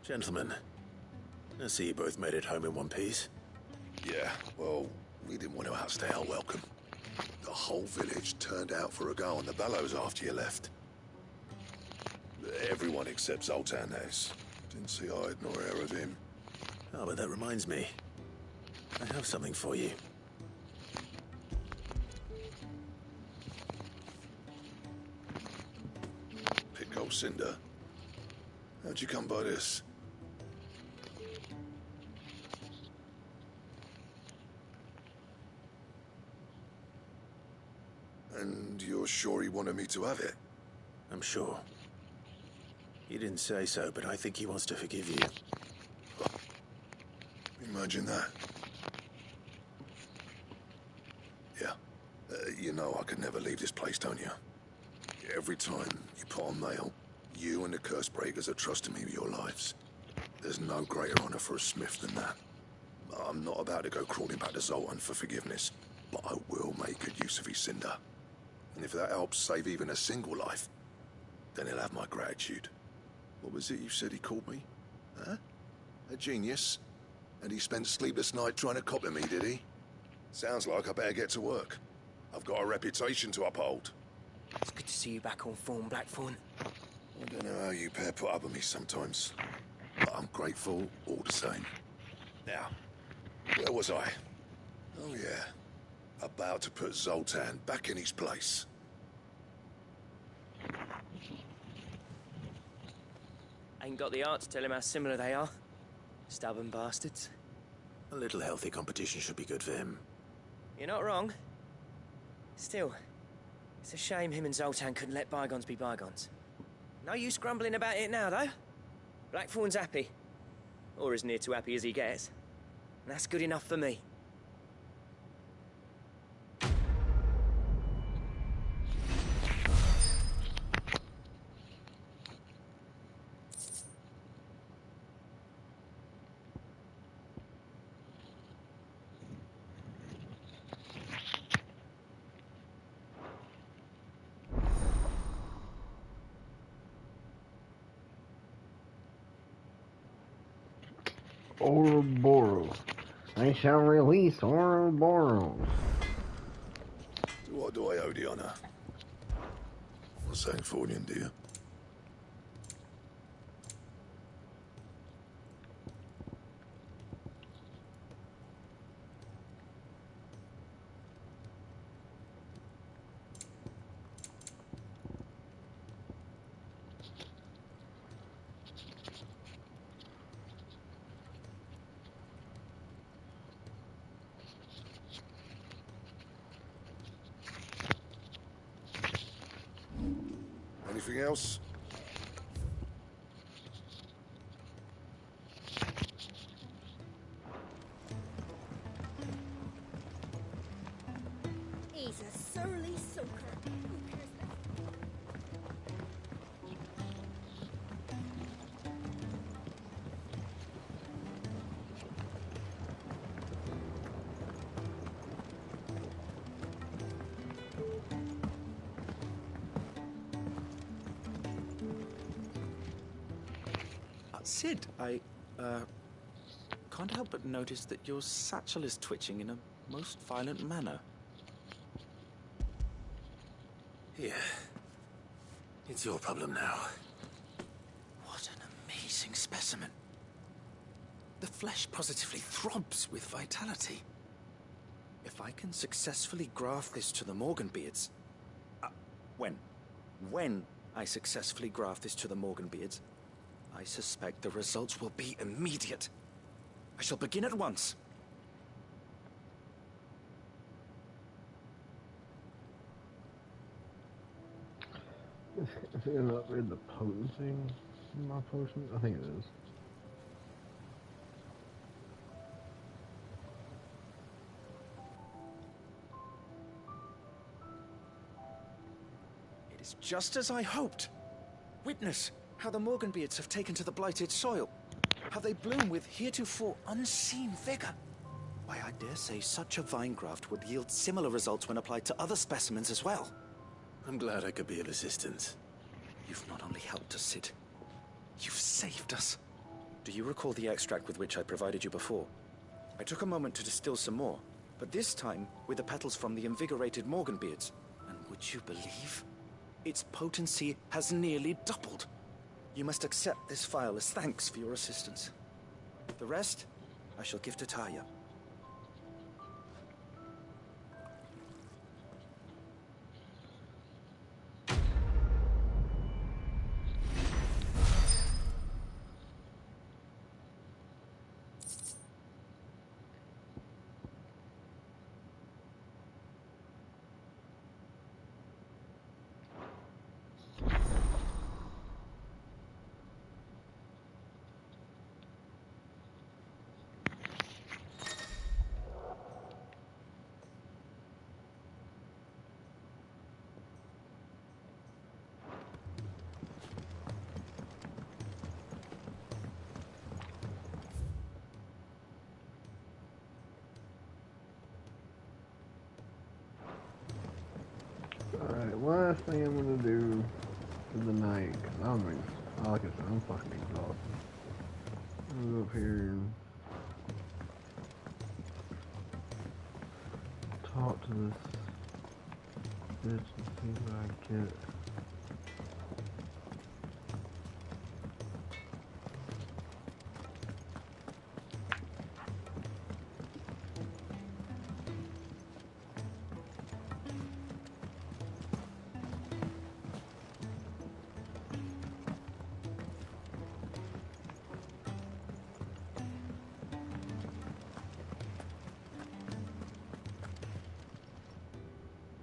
Gentlemen, I see you both made it home in one piece. Yeah, well, we didn't want to outstay our welcome. The whole village turned out for a go on the bellows after you left. Everyone except Zoltan has. Didn't see hide nor hair of him. Oh, but that reminds me. I have something for you. Pick old Cinder. How'd you come by this? You're sure he wanted me to have it? I'm sure. He didn't say so, but I think he wants to forgive you. Imagine that. Yeah. You know I could never leave this place, don't you? Every time you put on mail, you and the curse breakers are trusting me with your lives. There's no greater honor for a smith than that. I'm not about to go crawling back to Zoltan for forgiveness, but I will make good use of his cinder. And if that helps save even a single life, then he'll have my gratitude. What was it you said he called me? Huh? A genius? And he spent sleepless night trying to copy me, did he? Sounds like I better get to work. I've got a reputation to uphold. It's good to see you back on form, Blackthorn. I don't know how you pair put up with me sometimes, but I'm grateful all the same. Now, where was I? Oh yeah, about to put Zoltan back in his place. Ain't got the art to tell him how similar they are. Stubborn bastards. A little healthy competition should be good for him. You're not wrong. Still, it's a shame him and Zoltan couldn't let bygones be bygones. No use grumbling about it now, though. Blackthorn's happy. Or as near to happy as he gets. And that's good enough for me. Ouroboros. I shall release Ouroboros. So what do I owe the honor? Not saying Fornian, do you? Anything else? He's a surly soaker. Who cares? Sid, I can't help but notice that your satchel is twitching in a most violent manner. Yeah. It's your problem now. What an amazing specimen. The flesh positively throbs with vitality. If I can successfully graft this to the Morganbeards... When I successfully graft this to the Morganbeards, I suspect the results will be immediate. I shall begin at once. Is it upgrade the potency in my potion? I think it is. It is just as I hoped. Witness how the Morganbeards have taken to the blighted soil. How they bloom with heretofore unseen vigor. Why, I dare say such a vine graft would yield similar results when applied to other specimens as well. I'm glad I could be of assistance. You've not only helped us, Sid, you've saved us. Do you recall the extract with which I provided you before? I took a moment to distill some more, but this time with the petals from the invigorated Morganbeards. And would you believe? Its potency has nearly doubled. You must accept this vial as thanks for your assistance. The rest, I shall give to Taya. last thing I'm gonna do for the night, cause like I said, I'm fucking exhausted. I'm gonna go up here and talk to this bitch and see what I get.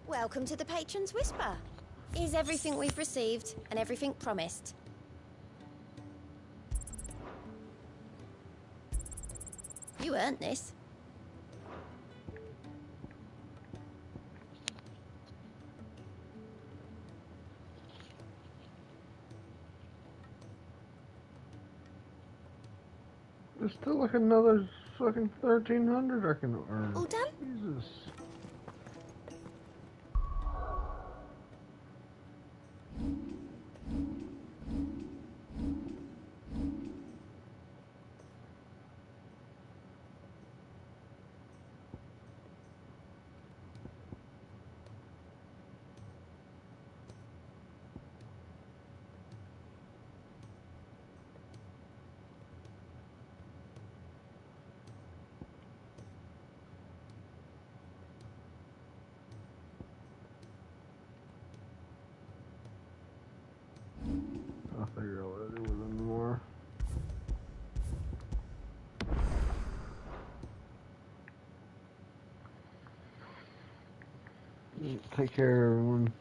Welcome to the Patron's Whisper. Is everything we've received and everything promised? You earned this. There's still like another fucking 1,300 I can earn. All done? Jesus. I'll figure out what to do with them more. Take care, everyone.